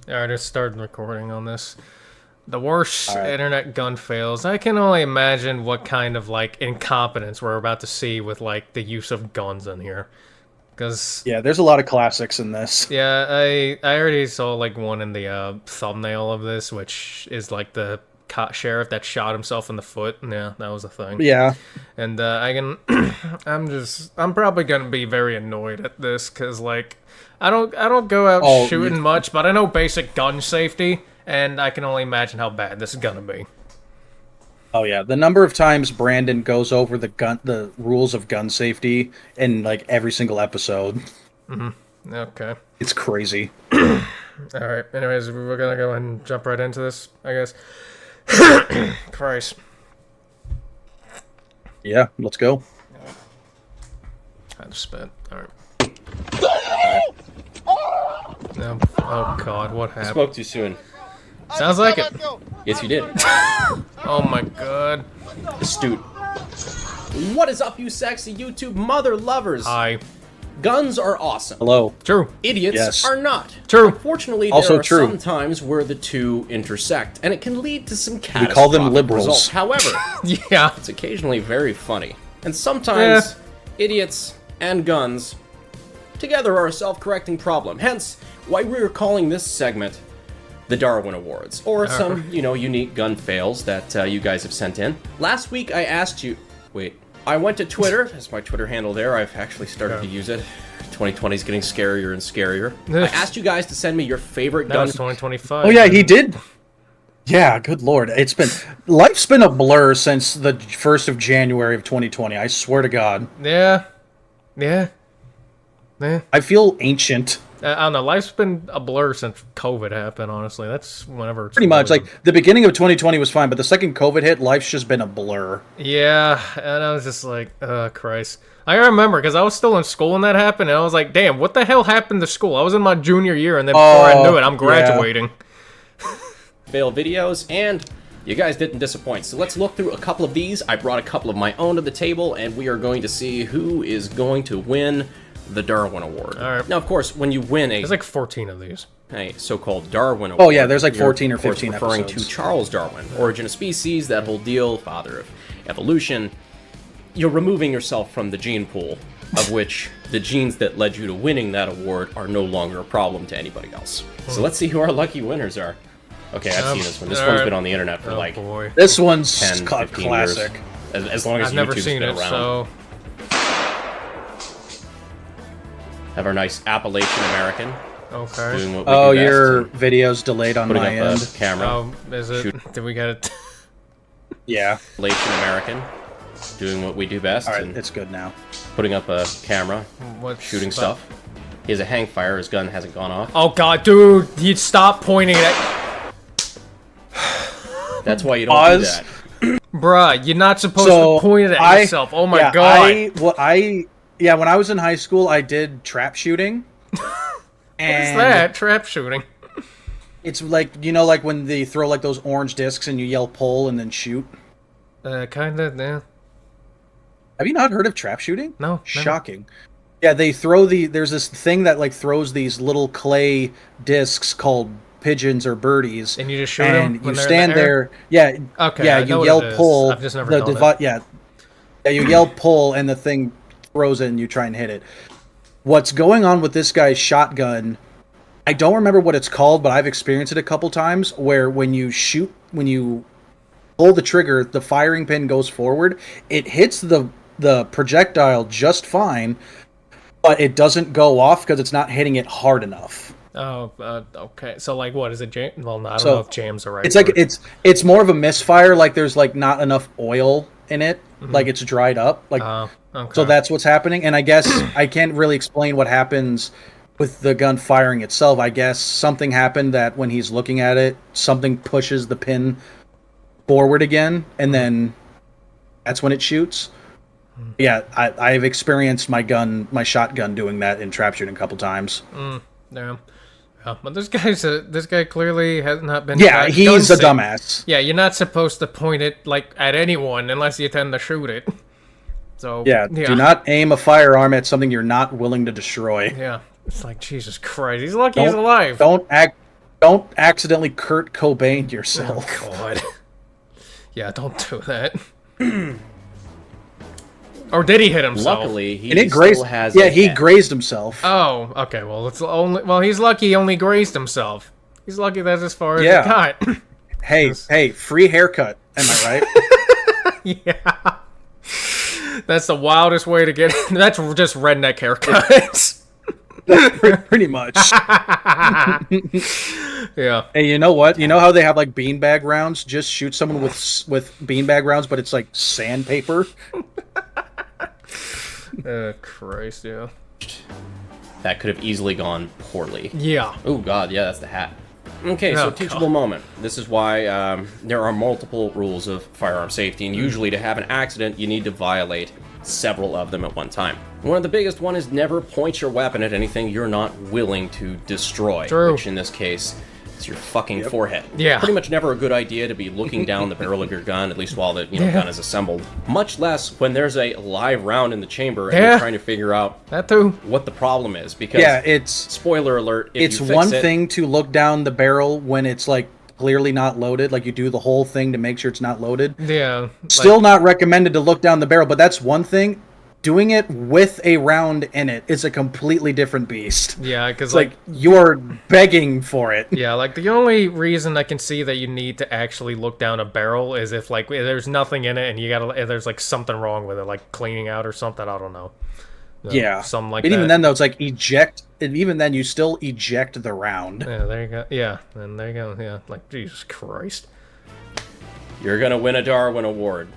Alright, I started recording on this. The worst internet gun fails. I can only imagine what kind of, like, incompetence we're about to see with, like, the use of guns in here. Because... Yeah, there's a lot of classics in this. Yeah, I already saw, like, one in the thumbnail of this, which is, like, the sheriff that shot himself in the foot. Yeah, that was a thing. Yeah. And I can... I'm probably gonna be very annoyed at this, because, like... I don't go out shooting much, but I know basic gun safety, and I can only imagine how bad this is gonna be. Oh yeah, the number of times Brandon goes over the rules of gun safety in like every single episode. Mm-hmm. Okay. It's crazy. All right. Anyways, we're gonna go ahead and jump right into this, I guess. Christ. Yeah, let's go. I just spit. All right. No. Oh God, what happened? Spoke too soon. Sounds like it. Yes, you did. Oh my God. Astute. What is up, you sexy YouTube mother lovers? Hi. Guns are awesome. Hello. True. Idiots are not. True. Unfortunately, Also there are true. some times where the two intersect, and it can lead to some catastrophic We call them liberals. results. However, yeah, it's occasionally very funny. And sometimes, idiots and guns together are a self-correcting problem. Hence, why we're calling this segment the Darwin Awards, or some, unique gun fails that you guys have sent in. Last week, I asked you... Wait. I went to Twitter. That's my Twitter handle there. I've actually started to use it. 2020 is getting scarier and scarier. I asked you guys to send me your favorite gun... It's 2025. Oh yeah, he did. Yeah, good lord. Life's been a blur since the 1st of January of 2020. I swear to God. Yeah. I feel ancient. I don't know. Life's been a blur since COVID happened, honestly. That's whenever it's... Pretty much. Like, the beginning of 2020 was fine, but the second COVID hit, life's just been a blur. Yeah, and I was just like, Christ. I remember, because I was still in school when that happened, and I was like, damn, what the hell happened to school? I was in my junior year, and then before I knew it, I'm graduating. Fail videos, and you guys didn't disappoint. So let's look through a couple of these. I brought a couple of my own to the table, and we are going to see who is going to win the Darwin Award. All right. Now, of course, when you win There's like 14 of these. a so-called Darwin Award... Oh yeah, there's like 14 or 15 referring episodes. to Charles Darwin, origin of species, that whole deal, father of evolution. You're removing yourself from the gene pool, of which the genes that led you to winning that award are no longer a problem to anybody else. So let's see who our lucky winners are. Okay, I've seen this one. This one's been on the internet for boy. This one's 10, 15 classic. years. As long as I've never YouTube's seen been it, around. so... Have our nice Appalachian American. Okay. Doing what we do best your and video's delayed on putting my up end. a camera. Oh, is it? Did we get it? Yeah. Appalachian American. Doing what we do best. Alright, and it's good now. putting up a camera. What's Shooting that? stuff. He has a hang fire. His gun hasn't gone off. Oh God, dude! You'd stop pointing at... That's why you don't do that. Bruh, you're not supposed to point it at yourself. Oh my God. When I was in high school, I did trap shooting. What's that? Trap shooting. It's like, like when they throw like those orange discs and you yell pull and then shoot. Kinda, yeah. Have you not heard of trap shooting? No, never. Shocking. Yeah, they throw there's this thing that like throws these little clay discs called pigeons or birdies. And you just shoot them and when you they're stand in the there. Yeah. Okay, Yeah, I know you what yell it is. pull. I've just never done it. Yeah, you yell pull and the thing throws it and you try and hit it. What's going on with this guy's shotgun, I don't remember what it's called, but I've experienced it a couple times, where when you pull the trigger, the firing pin goes forward, it hits the projectile just fine, but it doesn't go off because it's not hitting it hard enough. Oh, okay. So, like, what is it? Well, no, I don't know if jams are right. It's like it's more of a misfire. Like there's like not enough oil in it. Like it's dried up. Like okay. So that's what's happening. And I guess I can't really explain what happens with the gun firing itself. I guess something happened that when he's looking at it, something pushes the pin forward again, and then that's when it shoots. Yeah, I've experienced my shotgun doing that in trap shooting a couple times. Yeah. But this guy clearly has not been... Yeah, he's a dumbass. Yeah, you're not supposed to point it, like, at anyone unless you intend to shoot it. So, yeah, do not aim a firearm at something you're not willing to destroy. Yeah, it's like, Jesus Christ, he's lucky he's alive. Don't accidentally Kurt Cobain yourself. Oh, God. Yeah, don't do that. Or did he hit himself? Luckily, he And it still grazed, has yeah, a he head. grazed himself. Oh, okay. Well, he's lucky he only grazed himself. He's lucky that's as far as Yeah. it got. Hey, free haircut. Am I right? Yeah. That's the wildest way to get. That's just redneck haircuts. Pretty much. Yeah. Hey, you know what? You know how they have like beanbag rounds? Just shoot someone with beanbag rounds, but it's like sandpaper. Christ, yeah. That could have easily gone poorly. Yeah. Oh god, yeah, that's the hat. Okay, so Oh, teachable God. moment. This is why there are multiple rules of firearm safety, and usually to have an accident, you need to violate several of them at one time. One of the biggest one is never point your weapon at anything you're not willing to destroy, True. which in this case is your fucking forehead. Yeah. Pretty much never a good idea to be looking down the barrel of your gun, at least while the gun is assembled. Much less when there's a live round in the chamber and Yeah. you're trying to figure out That too. what the problem is, because Yeah, it's spoiler alert, if it's you fix one it, thing to look down the barrel when it's like clearly not loaded, like you do the whole thing to make sure it's not loaded. Yeah. Still not recommended to look down the barrel, but that's one thing. Doing it with a round in it is a completely different beast. Yeah, because It's like you're begging for it. Yeah, like the only reason I can see that you need to actually look down a barrel is if like there's nothing in it and if there's like something wrong with it, like cleaning out or something. I don't know. Yeah, something like and that. even then though, it's like eject. And even then, you still eject the round. Yeah, there you go. Yeah, and there you go. Yeah, like Jesus Christ. you're gonna win a Darwin Award.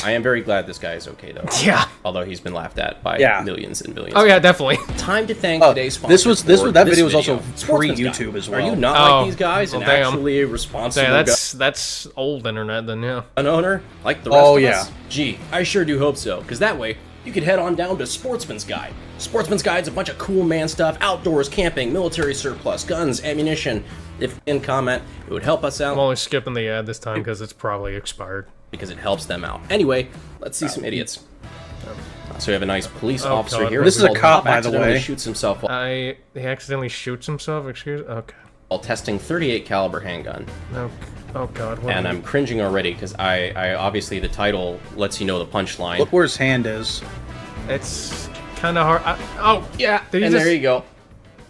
I am very glad this guy is okay though. Yeah. Although he's been laughed at by millions and millions. Oh yeah, definitely. Time to thank today's sponsor. That video was also Sportsman's pre-YouTube Guide. as well. Are you not like these guys and actually a responsible Yeah, that's old internet then, yeah. an owner like the rest of yeah. us? Gee, I sure do hope so, because that way you could head on down to Sportsman's Guide. Sportsman's Guide's a bunch of cool man stuff, outdoors, camping, military surplus, guns, ammunition. If in comment, it would help us out I'm only skipping the ad this time because it's probably expired. because it helps them out. Anyway, let's see some idiots. So we have a nice police officer God, here. This is a who cop, by the accidentally way. Shoots himself while He accidentally shoots himself. Okay. testing 38 caliber handgun. Oh God. What And I'm cringing already because I obviously the title lets you know the punchline. Look where his hand is. It's kind of hard. Oh yeah. Did he And just... there you go.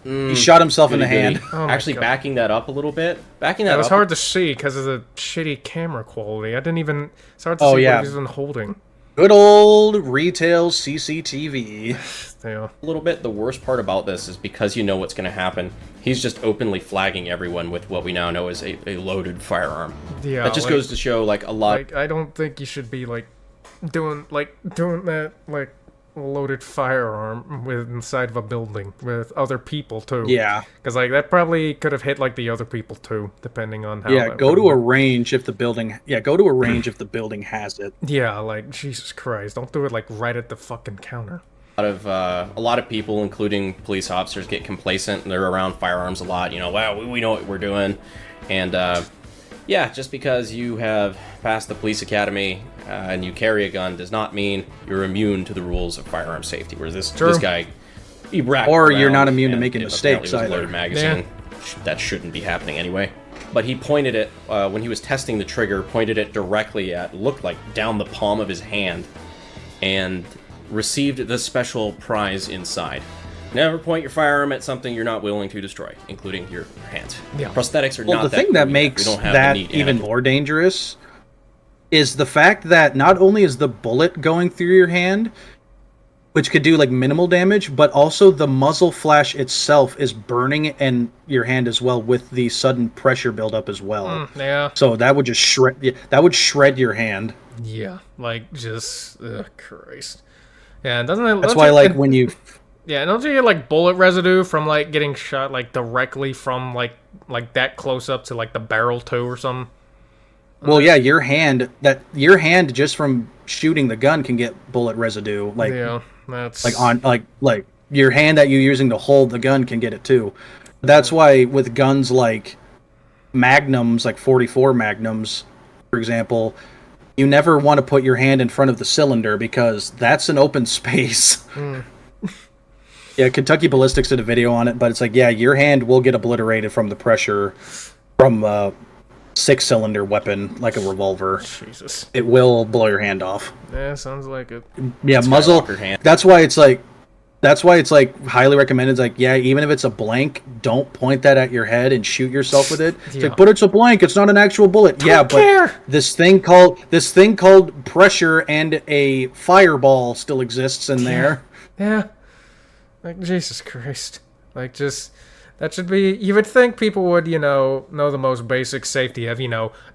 He shot himself in the Goody hand. goody. Oh my Actually, God. backing that up a little bit. Backing that That was up. hard to see because of the shitty camera quality. I didn't even. It's hard to Oh, see yeah. what he's been holding. Good old retail CCTV. Yeah. A little bit. The worst part about this is because you know what's going to happen. He's just openly flagging everyone with what we now know is a loaded firearm. Yeah. That just goes to show like a lot. Like I don't think you should be doing that loaded firearm with inside of a building with other people too. Yeah. Because that probably could have hit the other people too, depending on how. Yeah, that go would to a work. range if the building. Yeah, go to a range if the building has it. Yeah, Jesus Christ! Don't do it right at the fucking counter. A lot of people, including police officers, get complacent and they're around firearms a lot. You know, wow, we know what we're doing, and yeah, just because you have passed the police academy and you carry a gun does not mean you're immune to the rules of firearm safety. Whereas this guy, he racked Or you're not around immune to and making it mistakes apparently was a either. loaded magazine. That shouldn't be happening anyway. But he pointed it when he was testing the trigger. Pointed it directly at looked like down the palm of his hand, and received the special prize inside. Never point your firearm at something you're not willing to destroy, including your hands. Yeah. Prosthetics are Well, not the thing cool that yet. makes We don't have that the need even and more dangerous is the fact that not only is the bullet going through your hand, which could do minimal damage, but also the muzzle flash itself is burning in your hand as well with the sudden pressure buildup as well. Yeah. So that would just shred your hand. Yeah. Christ. Yeah, and doesn't it? That's why when you Yeah, don't you get bullet residue from getting shot directly from that close up to the barrel too or something? well, yeah, your hand just from shooting the gun can get bullet residue. Yeah, that's Your hand that you're using to hold the gun can get it too. That's why with guns like Magnums, like 44 Magnums, for example, you never want to put your hand in front of the cylinder because that's an open space. Yeah, Kentucky Ballistics did a video on it, but it's like, yeah, your hand will get obliterated from the pressure from a 6-cylinder weapon like a revolver. Jesus. It will blow your hand off. Yeah, sounds like it. Yeah, muzzle. That's why it's like highly recommended. It's like, yeah, even if it's a blank, don't point that at your head and shoot yourself with it. It's like, but it's a blank. It's not an actual bullet. Don't care. But this thing called pressure and a fireball still exists in there. Yeah. Like, Jesus Christ. Like, just, that should be, you would think people would, know the most basic safety of,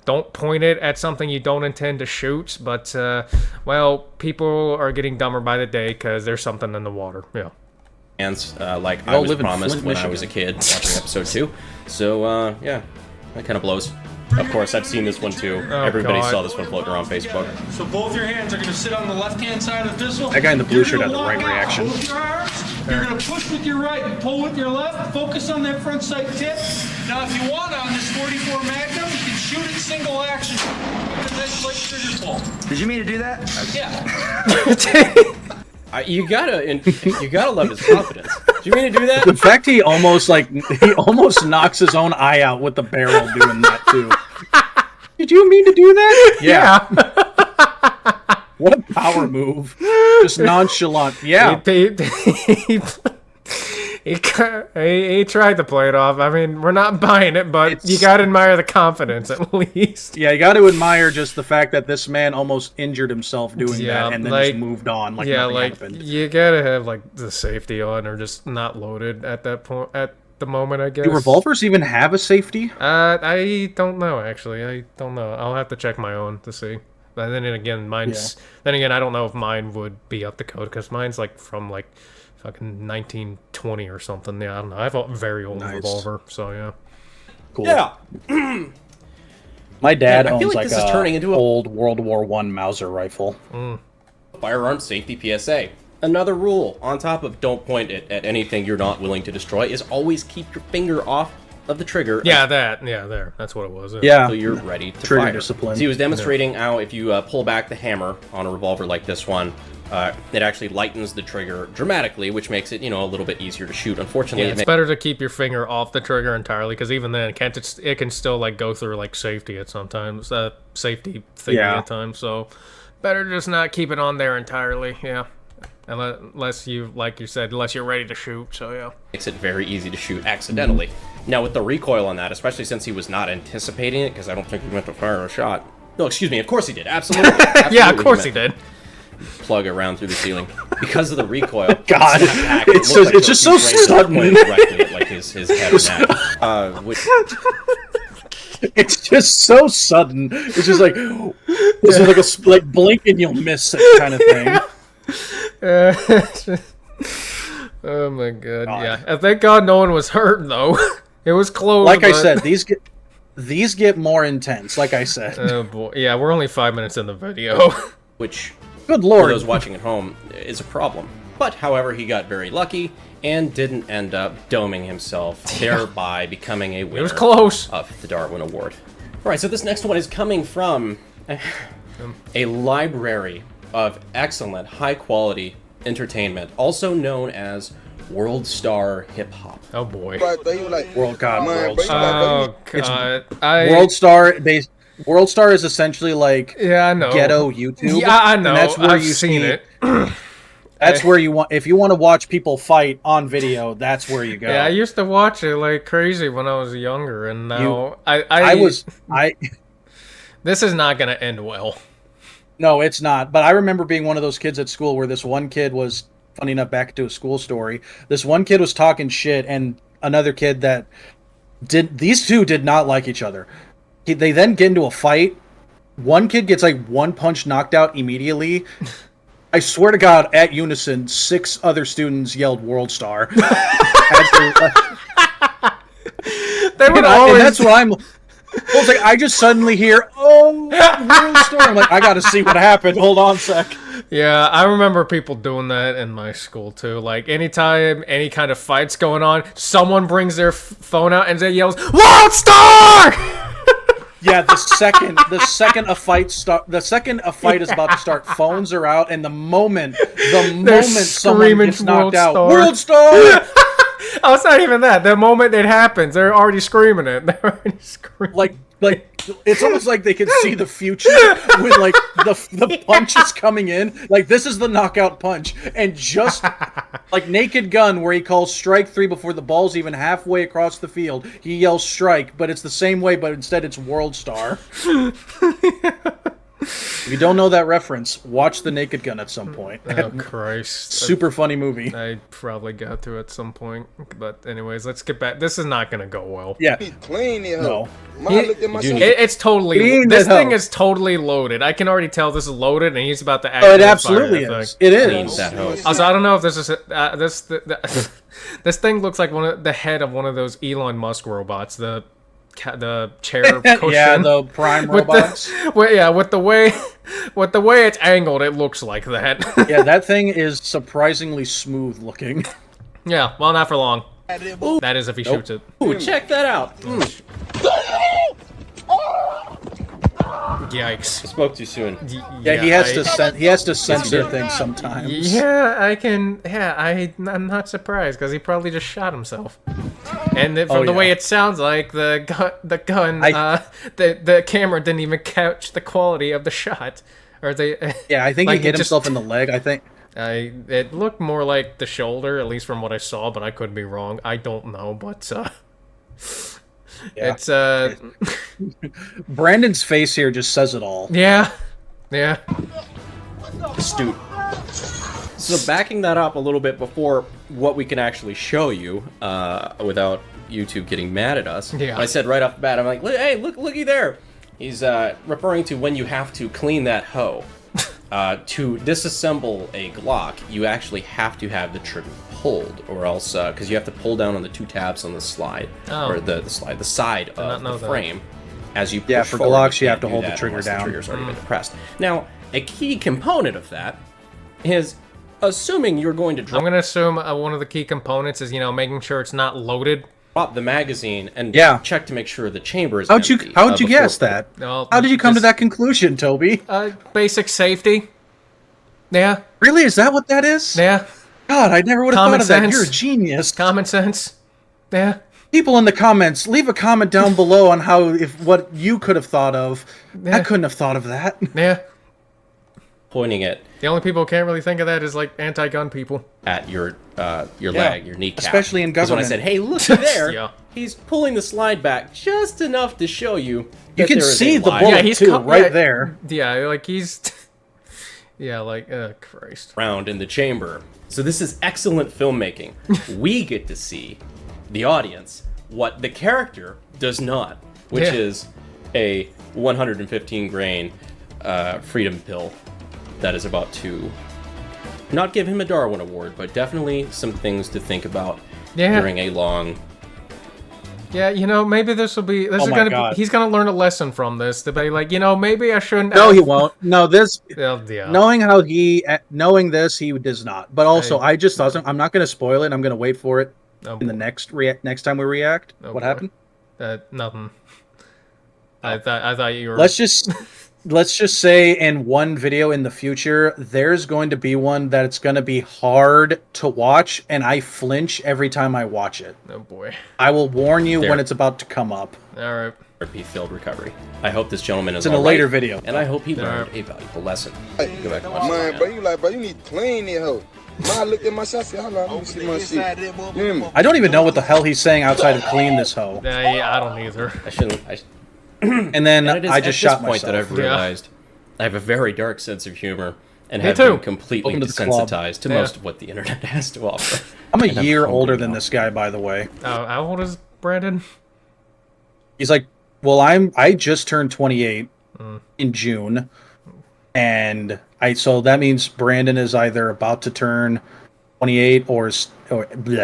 don't point it at something you don't intend to shoot, but, well, people are getting dumber by the day because there's something in the water, yeah. And, like I was promised when I was a kid watching episode 2, so, yeah, that kind of blows. Of course, I've seen this one too. Oh, Everybody God. saw this one floating around Facebook. So both your hands are going to sit on the left-hand side of the pistol. That guy in the blue shirt had the right reaction. Both your arms. You're going to push with your right and pull with your left. Focus on that front sight tip. Now, if you want on this 44 Magnum, you can shoot it single action. Nice light trigger pull. Did you mean to do that? Yeah. You gotta love his confidence. Do you mean to do that? The fact he almost knocks his own eye out with the barrel doing that too. Did you mean to do that? Yeah. What a power move. Just nonchalant. Yeah. He tried to play it off. I mean, we're not buying it, but you gotta admire the confidence at least. Yeah, you gotta admire just the fact that this man almost injured himself doing that and then just moved on like nothing happened. You gotta have like the safety on or just not loaded at that point at the moment, I guess. Do revolvers even have a safety? I don't know actually. I don't know. I'll have to check my own to see. But then again, Then again, I don't know if mine would be up to code because mine's like from like fucking 1920 or something. Yeah, I don't know. I have a very old revolver, so yeah. Cool. Yeah. My dad owns like like this is turning into old World War I Mauser rifle. Firearm safety PSA. Another rule on top of don't point it at anything you're not willing to destroy is always keep your finger off of the trigger. Yeah, there. That's what it was. Yeah. So you're ready to Trigger fire. discipline. So he was demonstrating how if you pull back the hammer on a revolver like this one, it actually lightens the trigger dramatically, which makes it, a little bit easier to shoot. Unfortunately, it's better to keep your finger off the trigger entirely, because even then, it can still like go through like safety at sometimes, safety thingy at times. So better just not keep it on there entirely. Yeah, unless you, like you said, unless you're ready to shoot. So yeah, makes it very easy to shoot accidentally. Now with the recoil on that, especially since he was not anticipating it, because I don't think he meant to fire a shot. No, excuse me. Of course he did. Absolutely. Yeah, of course he did. Plug around through the ceiling because of the recoil. God, it's just so sudden. Directly at, like his head and neck. It's just so sudden. It's just like like blink and you'll miss it kind of thing. Oh my god, yeah. Thank God no one was hurt though. It was close. Like I said, these get more intense. Like I said. Oh boy, yeah. We're only 5 minutes in the video. Which, good lord, for those watching at home, is a problem. But however, he got very lucky and didn't end up doming himself, thereby becoming a winner. It was close of the Darwin Award. All right, so this next one is coming from a library of excellent, high-quality entertainment, also known as World Star Hip Hop. Oh boy. World Star. Oh god. World Star is essentially like I know. Ghetto YouTube. Yeah, I know. And that's where I've seen it. That's where you want, if you want to watch people fight on video, that's where you go. Yeah, I used to watch it like crazy when I was younger, and now This is not gonna end well. No, it's not. But I remember being one of those kids at school where this one kid was, funny enough, back to a school story. This one kid was talking shit, and another kid that these two did not like each other. They then get into a fight. One kid gets like one punch knocked out immediately. I swear to God, at unison, 6 other students yelled "World Star." They would always. And that's what I'm. I was like, I just suddenly hear, "Oh, World Star!" I'm like, I got to see what happened. Hold on a sec. Yeah, I remember people doing that in my school too. Like anytime any kind of fight's going on, someone brings their phone out and they yells "World Star!" Yeah, the second a fight is about to start, phones are out, and the moment someone gets knocked out, World Star! Oh, it's not even that. The moment it happens, they're already screaming it. They're already screaming. Like it's almost like they can see the future when like the punch is coming in. Like this is the knockout punch, and just like Naked Gun, where he calls strike 3 before the ball's even halfway across the field, he yells strike, but it's the same way, but instead it's World Star. If you don't know that reference, watch The Naked Gun at some point. Oh, Christ. Super funny movie. I probably got to at some point. But anyways, let's get back. This is not going to go well. Yeah. Clean it No. up. It's It's totally... Clean This it up. thing is totally loaded. I can already tell this is loaded, and he's about to Oh, it activate absolutely fire, is. It Clean is. that hoe. Also, I don't know if this is... this thing looks like the head of one of those Elon Musk robots. The chair cushion. Yeah, the prime robots. With the way it's angled, it looks like that. Yeah, that thing is surprisingly smooth looking. Yeah, well, not for long. That is if he shoots it. Ooh, check that out. Yikes. Spoke too soon. Yeah, he has to censor things sometimes. Yeah, I can. Yeah, I'm not surprised because he probably just shot himself. And from the way it sounds like, the gun, the camera didn't even catch the quality of the shot, or Yeah, I think like he hit himself in the leg. I think. It looked more like the shoulder, at least from what I saw, but I could be wrong. I don't know, but Yeah. it's Brandon's face here just says it all. yeah. Astute. So backing that up a little bit before what we can actually show you, without YouTube getting mad at us. Yeah. I said right off the bat, I'm like, hey, looky there. He's referring to when you have to clean that hoe. To disassemble a Glock, you actually have to have the trigger pulled, or else, because you have to pull down on the 2 tabs on the slide, or the side of the frame. As you push for forward, Glocks, you have to can't hold do the that trigger unless down. The trigger's already been depressed. Now, a key component of that is, assuming you're going to I'm drop gonna assume one of the key components is making sure it's not loaded. the magazine and check to make sure the chamber is How'd empty. you guess that? Well, How did you come to that conclusion, Toby? Basic safety. Yeah. Really? Is that what that is? Yeah. God, I never would have Common thought of that. sense. You're a genius. Common sense. Yeah. People in the comments, leave a comment down below on what you could have thought of. I couldn't have thought of that. Yeah. Pointing it The only people who can't really think of that is like anti-gun people. at your leg, your kneecap. Especially in 'Cause when I government. said, "Hey, look there," Yeah. he's pulling the slide back just enough to show you. You that can there is see a the line bullet Yeah, he's too, right yeah, there. Yeah, like he's. Yeah, like Christ. round in the chamber. So this is excellent filmmaking. We get to see, the audience, what the character does not, which Yeah. is a 115 grain freedom pill that is about to not give him a Darwin Award, but definitely some things to think about during a long. Yeah, maybe this will be. This is my gonna. God. He's gonna learn a lesson from this. To be like, maybe I shouldn't. No, he won't. No, this. Well, yeah. Knowing this, he does not. But also, I just thought I'm not going to spoil it. I'm going to wait for it in the next time we react. Oh, what boy. happened? Nothing. I thought you were. Let's just say in one video in the future, there's going to be one that it's going to be hard to watch, and I flinch every time I watch it. Oh boy. I will warn you when it's about to come up. All right. RP-filled recovery. I hope this gentleman is It's in a all later right, video. and I hope he learned a valuable lesson. Go back and watch Man, that. bro, you need to clean it, hoe. Man, I looked at my shot, said, hold on, let me see my shit. You hear me? I don't even know what the hell he's saying outside of clean this hoe. Yeah, I don't either. I shouldn't. And then And it is I just at shot this point myself. that I've realized I have a very dark sense of humor and Me have too. been completely Welcome to the club. desensitized to Yeah. most of what the internet has to offer. I'm a And year hungry older than now. this guy, by the way. How old is Brandon? He's like, well, I just turned 28 in June, and so that means Brandon is either about to turn 28 or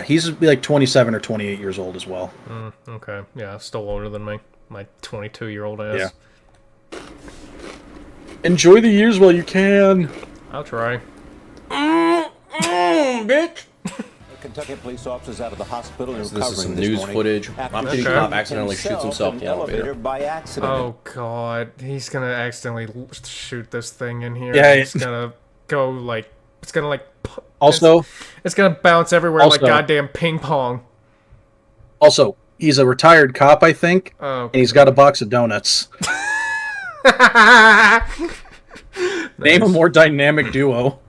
he's like 27 or 28 years old as well. Okay. Yeah, still older than me. My 22-year-old ass. Yeah. Enjoy the years while you can. I'll try. Bitch! Kentucky police officers out of the hospital and So this is some recovering news morning footage. after Mom shooting City cop accidentally shoots himself in in the elevator. by accident. Oh god, he's gonna accidentally shoot this thing in here. Yeah, It's gonna go like it's gonna like. Also, it's gonna bounce everywhere like also- goddamn ping pong. also, he's a retired cop, I think, Oh, and he's got a box of donuts. Name a more dynamic duo.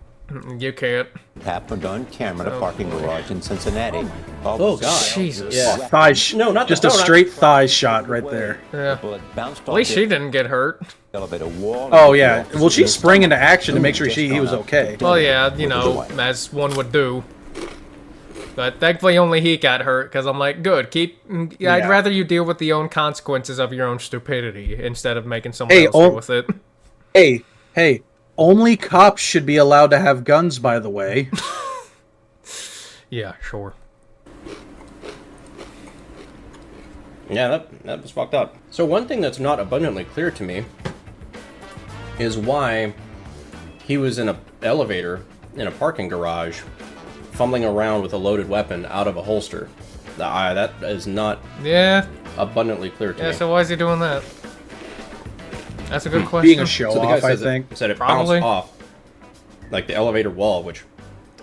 You can't. Happened on camera at a parking garage in Cincinnati. Oh, God. Jesus. Yeah, thigh. No, not the just a donuts. straight thigh shot right there. Yeah. Bullet bounced At least off she the didn't get hurt. elevator wall. Oh yeah. Well, she sprang into action to make sure he was okay. Well, yeah, you know, as one would do. But thankfully, only he got hurt because I'm like, good. I'd Yeah. rather you deal with the own consequences of your own stupidity instead of making someone else deal with it. Hey. Only cops should be allowed to have guns, by the way. Yeah, sure. Yeah, that was fucked up. So one thing that's not abundantly clear to me is why he was in an elevator in a parking garage fumbling around with a loaded weapon out of a holster. That is not Yeah. abundantly clear to Yeah. me. So why is he doing that? That's a good question. Being a show So the guy off, I says think. said it Probably. bounced off like the elevator wall, which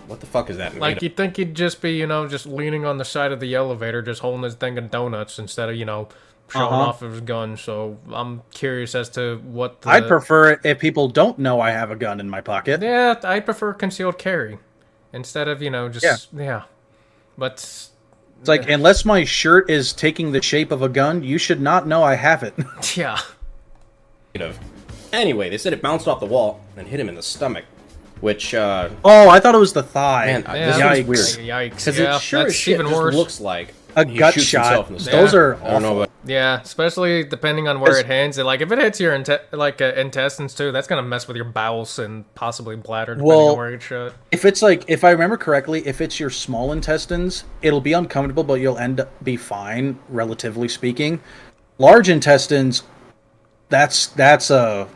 what the fuck is that? Like, you'd think he'd just be, you know, just leaning on the side of the elevator, just holding his thing of donuts instead of, you know, showing off his gun. So I'm curious as to what the... I'd prefer it if people don't know I have a gun in my pocket. Yeah, I prefer concealed carry instead of, you know, just... Yeah. But... It's like, unless my shirt is taking the shape of a gun, you should not know I have it. Yeah. Anyway, they said it bounced off the wall and hit him in the stomach, which Oh, I thought it was the thigh. man, Yeah. this Yikes. was weird. Yikes. Because Yeah, it sure as that's shit even just worse. looks like A he gut shoots shot. himself in the Yeah. Those are I don't know, awful. but Yeah, especially depending on where It's- it hits. Like, if it hits your intestines, too, that's going to mess with your bowels and possibly bladder, depending Well, on where it's shot. If it's like, if I remember correctly, if it's your small intestines, it'll be uncomfortable, but you'll end up be fine, relatively speaking. Large intestines, that's a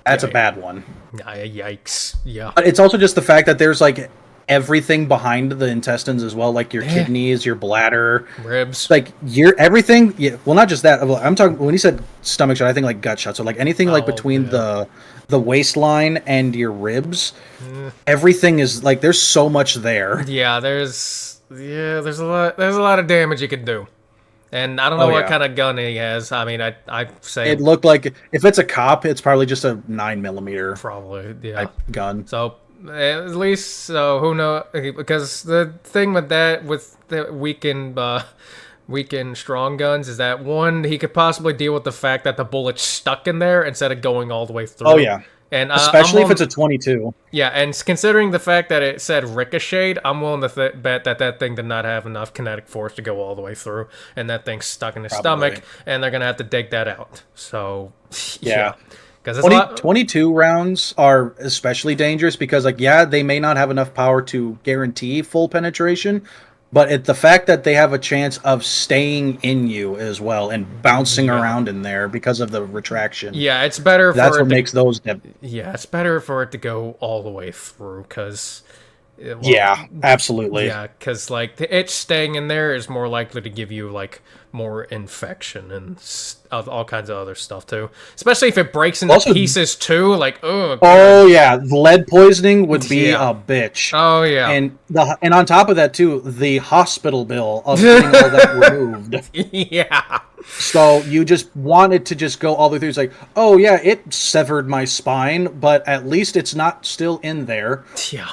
bad one. Yikes. Yeah. But it's also just the fact that there's like everything behind the intestines as well, like your kidneys, your bladder, Ribs. like your everything. Yeah, well, not just that. I'm talking when he said stomach shot. I think like gut shot. So like anything like Oh, between yeah. the waistline and your ribs, everything is like there's so much there. Yeah, there's a lot of damage you could do. And I don't know Oh, what yeah. kind of gun he has. I mean, I say It looked like if it's a cop, it's probably just a 9mm probably, yeah. type gun. So at least, so who knows? Because the thing with that, with the weakened strong guns, is that one, he could possibly deal with the fact that the bullet's stuck in there instead of going all the way through. Oh yeah, And especially I'm if it's a 22. yeah, and considering the fact that it said ricocheted, I'm willing to bet that thing did not have enough kinetic force to go all the way through, and that thing's stuck in his Probably. stomach, and they're gonna have to dig that out. So Yeah. because it's 22 rounds are especially dangerous because, like, yeah, they may not have enough power to guarantee full penetration, but the fact that they have a chance of staying in you as well and bouncing around in there because of the retraction. yeah, it's better. That's for what makes those. Yeah, it's better for it to go all the way through because. Yeah, absolutely. Yeah, because like the itch staying in there is more likely to give you like more infection and all kinds of other stuff too. Especially if it breaks into Also- pieces too. Like, oh, Oh yeah, lead poisoning would be Yeah. a bitch. oh yeah, And on top of that too, the hospital bill of getting all that removed. yeah, So you just want it to just go all the way through. It's like, oh yeah, it severed my spine, but at least it's not still in there. yeah,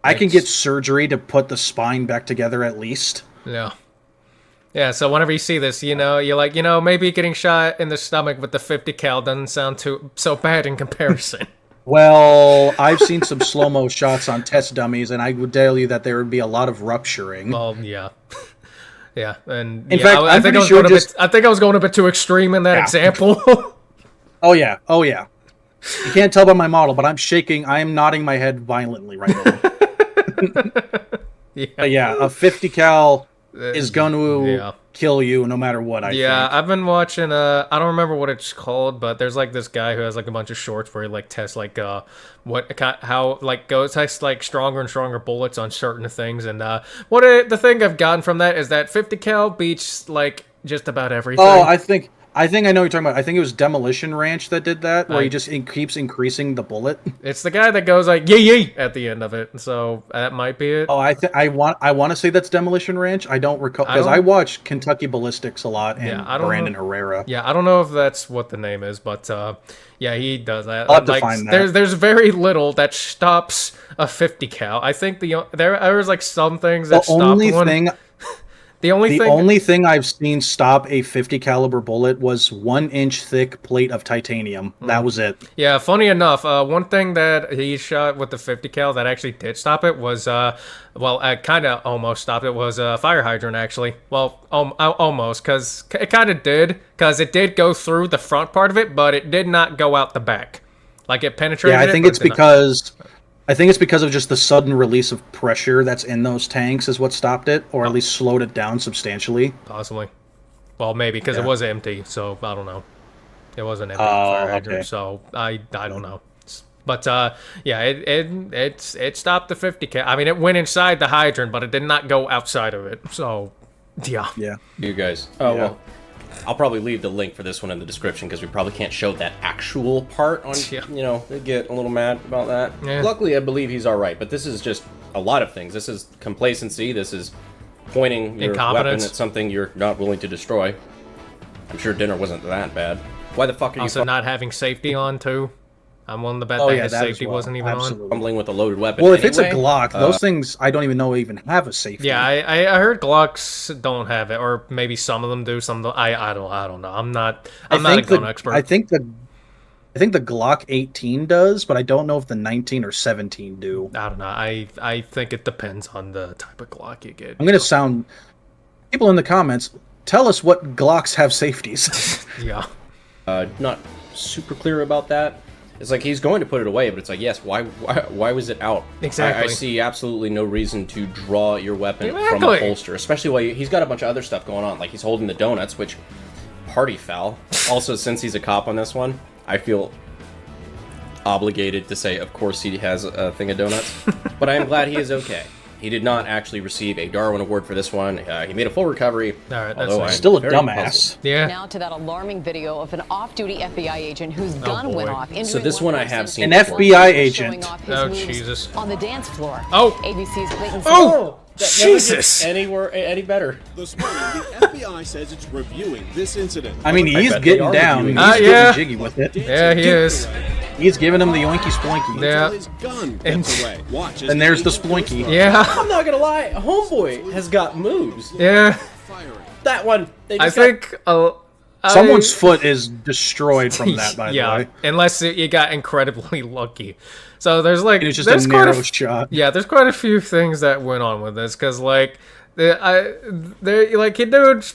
I can get surgery to put the spine back together at least. yeah. Yeah, so whenever you see this, you know, you're like, you know, maybe getting shot in the stomach with the 50 cal doesn't sound so bad in comparison. Well, I've seen some slow-mo shots on test dummies, and I would tell you that there would be a lot of rupturing. Well, yeah. Yeah, and In yeah, fact, I I'm think pretty I was sure going I think I was going a bit too extreme in that Yeah. example. Oh yeah, oh yeah. You can't tell by my model, but I'm shaking. I am nodding my head violently right now. Yeah. But yeah, a 50 cal is going to kill you no matter what. I think. I've been watching. I don't remember what it's called, but there's like this guy who has like a bunch of shorts where he like tests like how like tests like stronger and stronger bullets on certain things, and the thing I've gotten from that is that 50 cal beats like just about everything. Oh, I think I know what you're talking about. I think it was Demolition Ranch that did that, where he just keeps increasing the bullet. It's the guy that goes like yee at the end of it, so that might be it. Oh, I want to say that's Demolition Ranch. I don't recall because I watch Kentucky Ballistics a lot and Brandon Herrera. Yeah, I don't know if that's what the name is, but yeah, he does that. I'll have to find that. There's very little that stops a 50 cal. I think there was like some things that stop one. The only thing I've seen stop a 50 caliber bullet was 1 inch thick plate of titanium. That was it. Yeah, funny enough, one thing that he shot with the 50 cal that actually did stop it was, kind of almost stopped it, was a fire hydrant, actually. Well, almost, because it kind of did, because it did go through the front part of it, but it did not go out the back. Like, it penetrated I think it's because of just the sudden release of pressure that's in those tanks is what stopped it, or at least slowed it down substantially. Possibly. Well, maybe, because it was empty, so I don't know. It was an empty fire hydrant, so I don't know. But, it stopped the 50 cal. I mean, it went inside the hydrant, but it did not go outside of it, so, yeah. Yeah. You guys. Oh, well. I'll probably leave the link for this one in the description because we probably can't show that actual part on, they get a little mad about that. Yeah. Luckily, I believe he's all right, but this is just a lot of things. This is complacency. This is pointing your weapon at something you're not willing to destroy. I'm sure dinner wasn't that bad. Why the fuck are you also not having safety on, too? I'm willing to bet that his safety wasn't even on. Fumbling with a loaded weapon. Well, if it's a Glock, those things I don't even know even have a safety. Yeah, I heard Glocks don't have it, or maybe some of them do. Some don't. I don't know. I'm not a gun expert. I think the Glock 18 does, but I don't know if the 19 or 17 do. I don't know. I think it depends on the type of Glock you get. I'm gonna sound. People in the comments, tell us what Glocks have safeties. Yeah. Not super clear about that. It's like he's going to put it away, but it's like, yes, why was it out? Exactly. I see absolutely no reason to draw your weapon from a holster, especially while he's got a bunch of other stuff going on. Like he's holding the donuts, which party foul. Also, since he's a cop on this one, I feel obligated to say, of course, he has a thing of donuts. But I am glad he is okay. He did not actually receive a Darwin Award for this one. He made a full recovery. All right, that's still a dumbass. Puzzled. Yeah. Now to that alarming video of an off-duty FBI agent whose gun went off. So this one I have seen. An FBI agent. Oh, Jesus. On the dance floor. Oh. ABC's Clayton. Oh, Jesus. Any better. This morning, the FBI says it's reviewing this incident. I mean, he's getting down. He's yeah. getting jiggy with it. Yeah, he is. He's giving him the yoinky sploinky. Yeah. His gun gets away. Watch And there's the sploinky. Yeah. I'm not gonna lie, Homeboy has got moves. Yeah. That one. I think someone's foot is destroyed from that, by the way. Unless you got incredibly lucky. So there's like it's just a narrow shot. Yeah, there's quite a few things that went on with this because like dude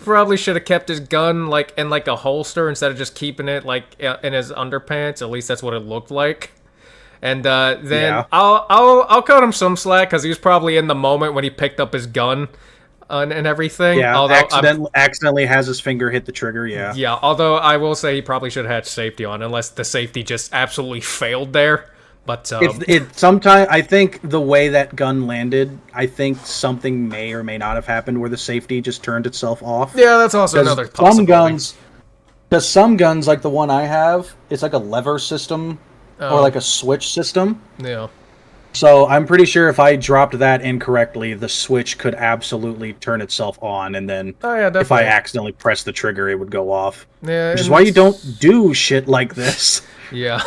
probably should have kept his gun like in like a holster instead of just keeping it like in his underpants. At least that's what it looked like. And then I'll cut him some slack because he was probably in the moment when he picked up his gun and everything. Yeah, accidentally has his finger hit the trigger. Yeah. Yeah. Although I will say he probably should have had safety on, unless the safety just absolutely failed there. But sometimes I think the way that gun landed, I think something may or may not have happened where the safety just turned itself off. Yeah, that's also another possibility. Some guns like the one I have, it's like a lever system or like a switch system. Yeah. So I'm pretty sure if I dropped that incorrectly, the switch could absolutely turn itself on, and then if I accidentally pressed the trigger, it would go off. Yeah, which is why you don't do shit like this. Yeah.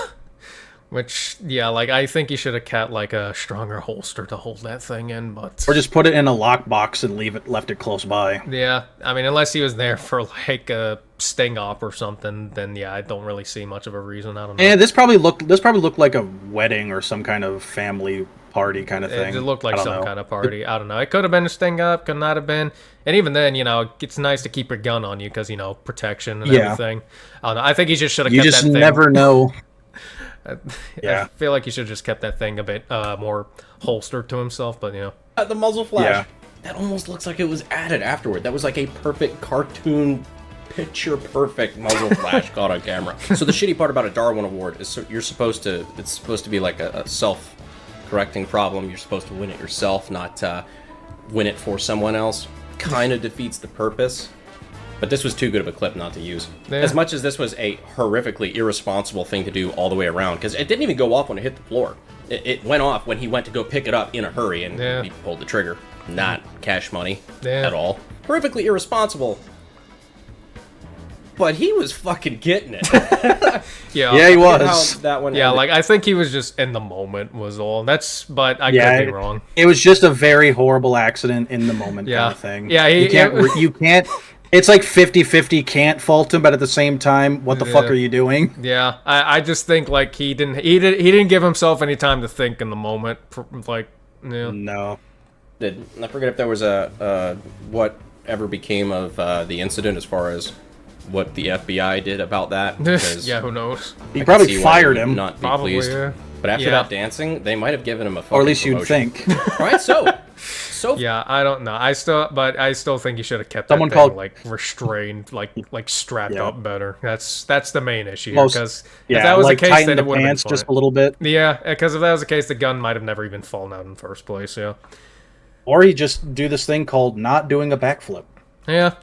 Which, yeah, like, I think you should have kept, like, a stronger holster to hold that thing in, but... Or just put it in a lockbox and left it close by. Yeah, I mean, unless he was there for, like, a sting op or something, then, yeah, I don't really see much of a reason, I don't know. And this probably looked like a wedding or some kind of family party kind of thing. It looked like some kind of party, I don't know. It could have been a sting op, could not have been. And even then, you know, it's nice to keep your gun on you, because, you know, protection and everything. I don't know, I think he just should have kept that thing... You just never know... I feel like he should have just kept that thing a bit more holstered to himself, but you know. The muzzle flash. that almost looks like it was added afterward. That was like a perfect cartoon, picture-perfect muzzle flash caught on camera. So the shitty part about a Darwin Award is it's supposed to be like a self-correcting problem. You're supposed to win it yourself, not win it for someone else. Kind of defeats the purpose. But this was too good of a clip not to use. Yeah. As much as this was a horrifically irresponsible thing to do all the way around, because it didn't even go off when it hit the floor. It went off when he went to go pick it up in a hurry, and he pulled the trigger. Not cash money at all. Horrifically irresponsible. But he was fucking getting it. Yeah, he was. That one ended. Like I think he was just in the moment was all. But I could be wrong. It was just a very horrible accident in the moment kind of thing. Yeah, you can't. It's like 50-50. Can't fault him, but at the same time, what the fuck are you doing? Yeah, I just think like he didn't give himself any time to think in the moment. Like, no. I forget if there was whatever became of the incident as far as what the FBI did about that. Yeah, who knows? He probably fired him. Not be pleased. Yeah. But after that dancing, they might have given him a fucking or at least promotion. you'd think. Right? So yeah, I don't know. I still think he should have kept someone that thing, like restrained, like strapped up better. That's the main issue. Because if that was like the case, then it would have been just a little bit. Yeah, because if that was the case, the gun might have never even fallen out in the first place. Yeah. Or he just do this thing called not doing a backflip. Yeah.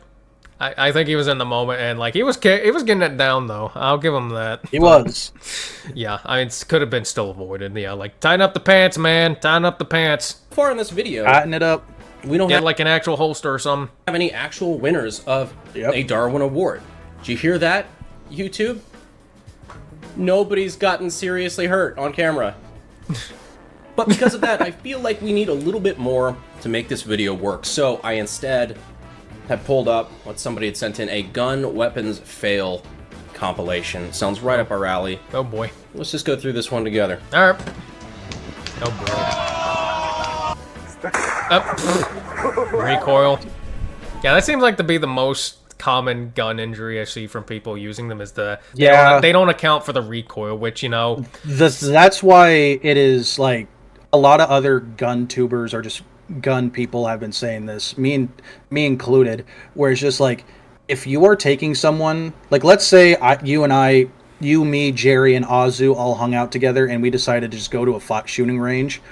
I think he was in the moment, and like he was getting it down though. I'll give him that. He was. Yeah, I mean, it could have been still avoided. Yeah, like tighten up the pants, man. Tighten up the pants. So far in this video, tighten it up. We don't have like an actual holster or something. Have any actual winners of a Darwin Award? Did you hear that, YouTube? Nobody's gotten seriously hurt on camera. But because of that, I feel like we need a little bit more to make this video work. So I instead have pulled up what somebody had sent in, a gun weapons fail compilation. Sounds right up our alley. Oh boy. Let's just go through this one together. Alright. Oh boy. Recoil. Yeah, that seems like to be the most common gun injury I see from people using them is they don't account for the recoil, which, that's why it is like a lot of other gun tubers are just gun people have been saying this, me included, where it's just like, if you are taking someone, like let's say you, me, Jerry, and Azu all hung out together and we decided to just go to a shooting range.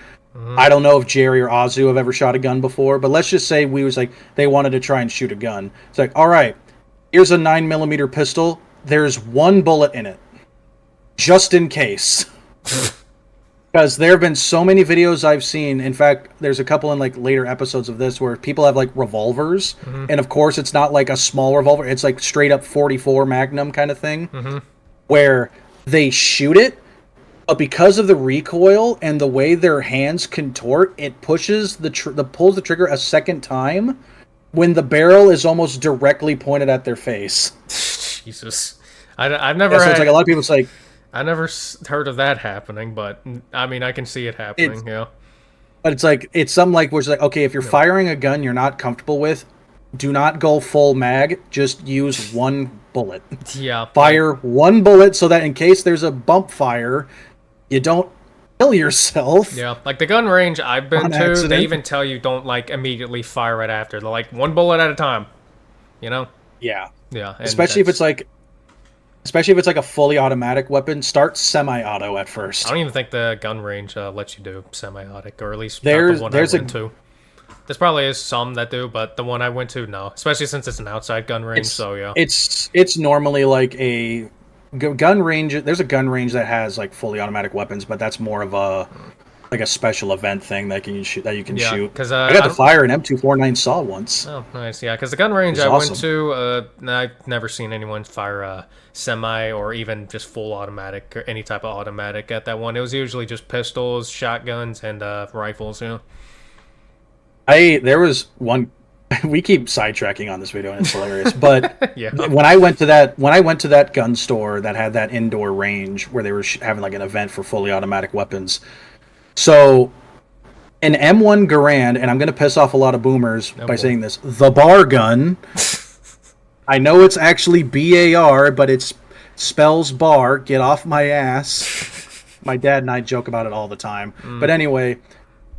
I don't know if Jerry or Azu have ever shot a gun before, but let's just say we was like, they wanted to try and shoot a gun. It's like, all right, here's a 9mm pistol. There's one bullet in it, just in case. Because there have been so many videos I've seen. In fact, there's a couple in like later episodes of this where people have like revolvers, and of course it's not like a small revolver. It's like straight up 44 Magnum kind of thing, where they shoot it, but because of the recoil and the way their hands contort, it pushes pulls the trigger a second time when the barrel is almost directly pointed at their face. Jesus, I've never. So it's like a lot of people say. I never heard of that happening, but I mean, I can see it happening. But it's something like where it's like, okay, if you're firing a gun you're not comfortable with, do not go full mag. Just use one bullet. Yeah. Fire one bullet so that in case there's a bump fire, you don't kill yourself. Yeah, like the gun range I've been to, accident. they even tell you don't like immediately fire right after. They're like one bullet at a time. Yeah. Yeah. Especially if it's like a fully automatic weapon, start semi-auto at first. I don't even think the gun range lets you do semi-automatic, or at least there's the one I went to. There's probably is some that do, but the one I went to, no. Especially since it's an outside gun range, so yeah. It's normally like a gun range. There's a gun range that has like fully automatic weapons, but that's more of a special event thing that you can shoot. Because I got to fire an M249 saw once. Oh, nice. Yeah, because the gun range I went to, I've never seen anyone fire a semi or even just full automatic or any type of automatic at that one. It was usually just pistols, shotguns, and rifles. There was one. We keep sidetracking on this video, and it's hilarious. But yeah. when I went to that gun store that had that indoor range where they were having like an event for fully automatic weapons. So, an M1 Garand, and I'm going to piss off a lot of boomers by saying this, the bar gun. I know it's actually BAR, but it spells bar. Get off my ass. My dad and I joke about it all the time. But anyway,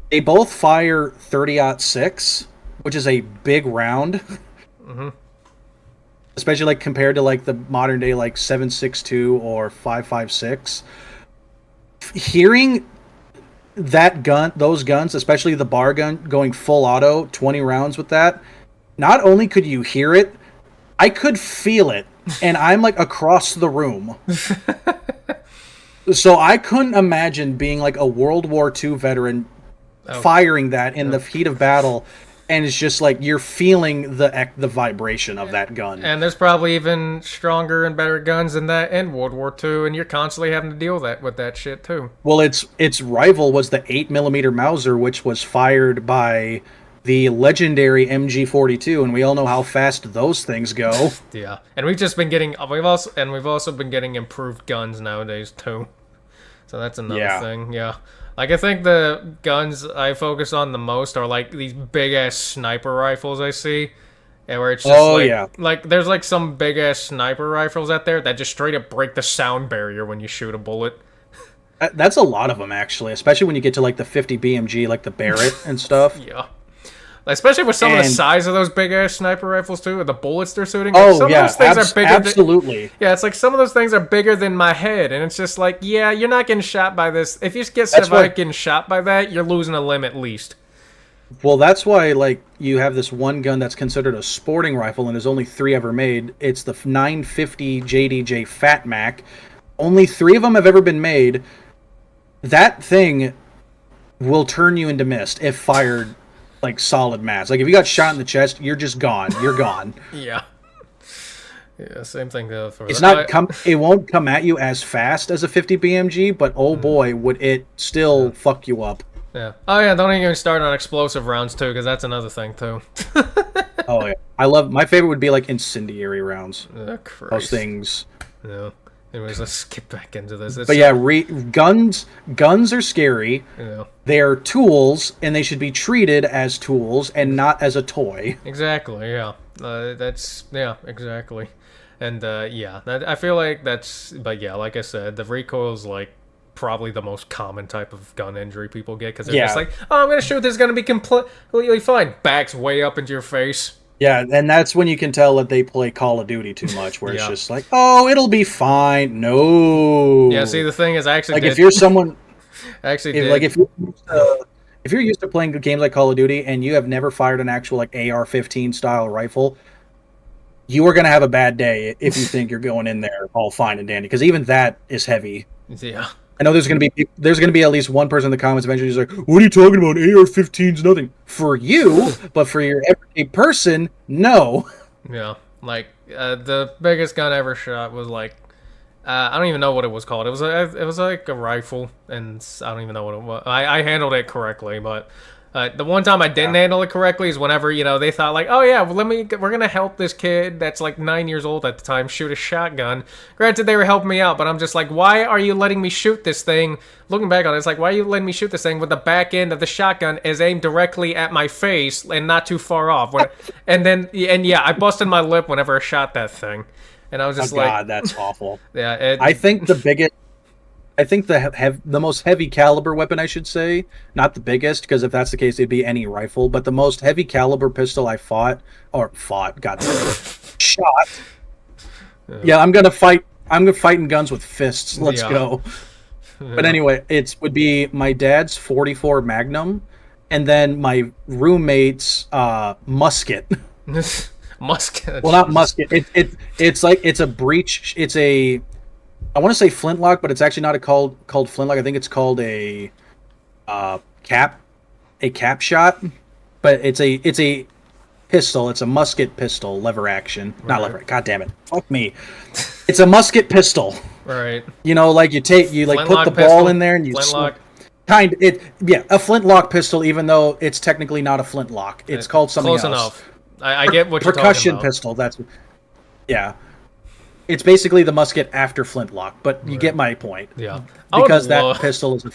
they both fire 30-06, which is a big round. Especially like compared to like the modern day like 7.62 or 5.56. Hearing those guns, especially the bar gun going full auto, 20 rounds with that, not only could you hear it, I could feel it, and I'm like across the room. So I couldn't imagine being like a World War II veteran firing that in the heat of battle, and it's just like you're feeling the vibration of that gun. And there's probably even stronger and better guns than that in World War II, and you're constantly having to deal with that shit too. Well, its rival was the 8mm Mauser, which was fired by the legendary MG42, and we all know how fast those things go. Yeah, and we've also been getting improved guns nowadays too. So that's another thing. Yeah. Like, I think the guns I focus on the most are, like, these big-ass sniper rifles I see. And where it's just, like, there's, like, some big-ass sniper rifles out there that just straight up break the sound barrier when you shoot a bullet. That's a lot of them, actually. Especially when you get to, like, the 50 BMG, like the Barrett and stuff. Yeah. Especially with some of the size of those big-ass sniper rifles, too, the bullets they're shooting. Oh, some yeah, of those things are bigger absolutely. Yeah, it's like some of those things are bigger than my head, and it's just like, yeah, you're not getting shot by this. If you get somebody getting shot by that, you're losing a limb at least. Well, that's why, like, you have this one gun that's considered a sporting rifle, and there's only 3 ever made. It's the 950 JDJ Fat Mac. Only 3 of them have ever been made. That thing will turn you into mist if fired like solid mass. Like if you got shot in the chest, you're just gone. You're gone. Yeah. Yeah, same thing though. It won't come at you as fast as a 50 BMG, but oh boy, would it still fuck you up. Yeah. Oh yeah, don't even start on explosive rounds too, because that's another thing too. Oh yeah, my favorite would be like incendiary rounds. Those things. Yeah. Anyways, let's get back into this. But yeah, guns are scary. Yeah. They are tools, and they should be treated as tools and not as a toy. Exactly. Yeah. Exactly. And I feel like that's. But yeah, like I said, the recoil is like probably the most common type of gun injury people get because they're just like, oh, I'm gonna shoot. This is gonna be completely fine. Backs way up into your face. Yeah, and that's when you can tell that they play Call of Duty too much, where it's just like, oh, it'll be fine. No. Yeah, see, the thing is, I actually like if you're someone, like if you're used to playing games like Call of Duty and you have never fired an actual like AR-15 style rifle, you are gonna have a bad day if you think you're going in there all fine and dandy, because even that is heavy. Yeah. I know there's gonna be at least one person in the comments eventually who's like, "What are you talking about? AR-15's nothing for you, but for your everyday person, no." Yeah, like the biggest gun I ever shot was like, I don't even know what it was called. It was like a rifle, and I don't even know what it was. I handled it correctly, but the one time I didn't handle it correctly is whenever they thought like, oh yeah, well, we're gonna help this kid that's like 9 years old at the time shoot a shotgun. Granted, they were helping me out, but I'm just like, why are you letting me shoot this thing? Looking back on it, it's like, why are you letting me shoot this thing with the back end of the shotgun is aimed directly at my face and not too far off? And I busted my lip whenever I shot that thing, and I was just God, that's awful. Yeah, I think the most heavy caliber weapon, I should say, not the biggest, because if that's the case, it'd be any rifle, but the most heavy caliber pistol I shot. Yeah, I'm fighting guns with fists. Let's go. But anyway, would be my dad's 44 Magnum, and then my roommate's musket. Musket. Well, not musket. It's a breech. It's a, I want to say flintlock, but it's actually not called flintlock. I think it's called a cap shot. But it's a pistol. It's a musket pistol, lever action. Right. Not lever. God damn it! Fuck me. It's a musket pistol. Right. Like you put the ball in there and you flintlock. A flintlock pistol, even though it's technically not a flintlock. It's called something else. Close enough. I get what you're talking about. Percussion pistol. Yeah. It's basically the musket after flintlock, but you get my point. Yeah. Because that pistol is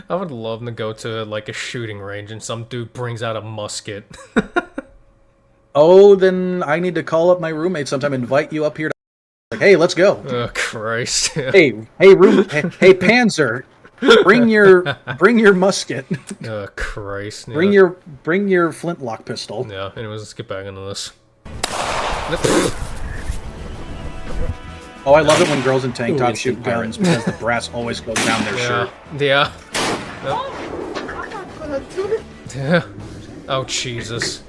I would love to go to like a shooting range and some dude brings out a musket. Oh, then I need to call up my roommate sometime, invite you up here to like, hey, let's go. Oh Christ. Hey Panzer. Bring your musket. Oh Christ! Yeah. Bring your flintlock pistol. Yeah. Anyways, let's get back into this. Oh, I love it when girls in tank tops shoot guns because the brass always goes down their shirt. Yeah. Yeah. Oh Jesus.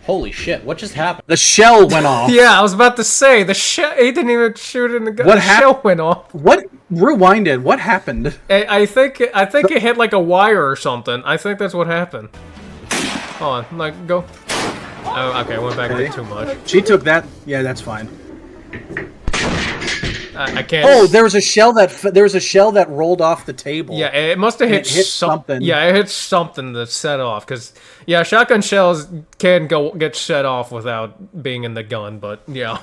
Holy shit! What just happened? The shell went off. Yeah, I was about to say the shell. He didn't even shoot in the gun. What the shell went off. What? Rewind it. What happened? I think it hit like a wire or something. I think that's what happened. Hold on, like go. Oh, okay, I went back a bit too much. She took that. Yeah, that's fine. I can't. Oh, there was a shell that rolled off the table. Yeah, it must have hit something. Yeah, it hit something that set off. Cause yeah, shotgun shells can get set off without being in the gun, but yeah.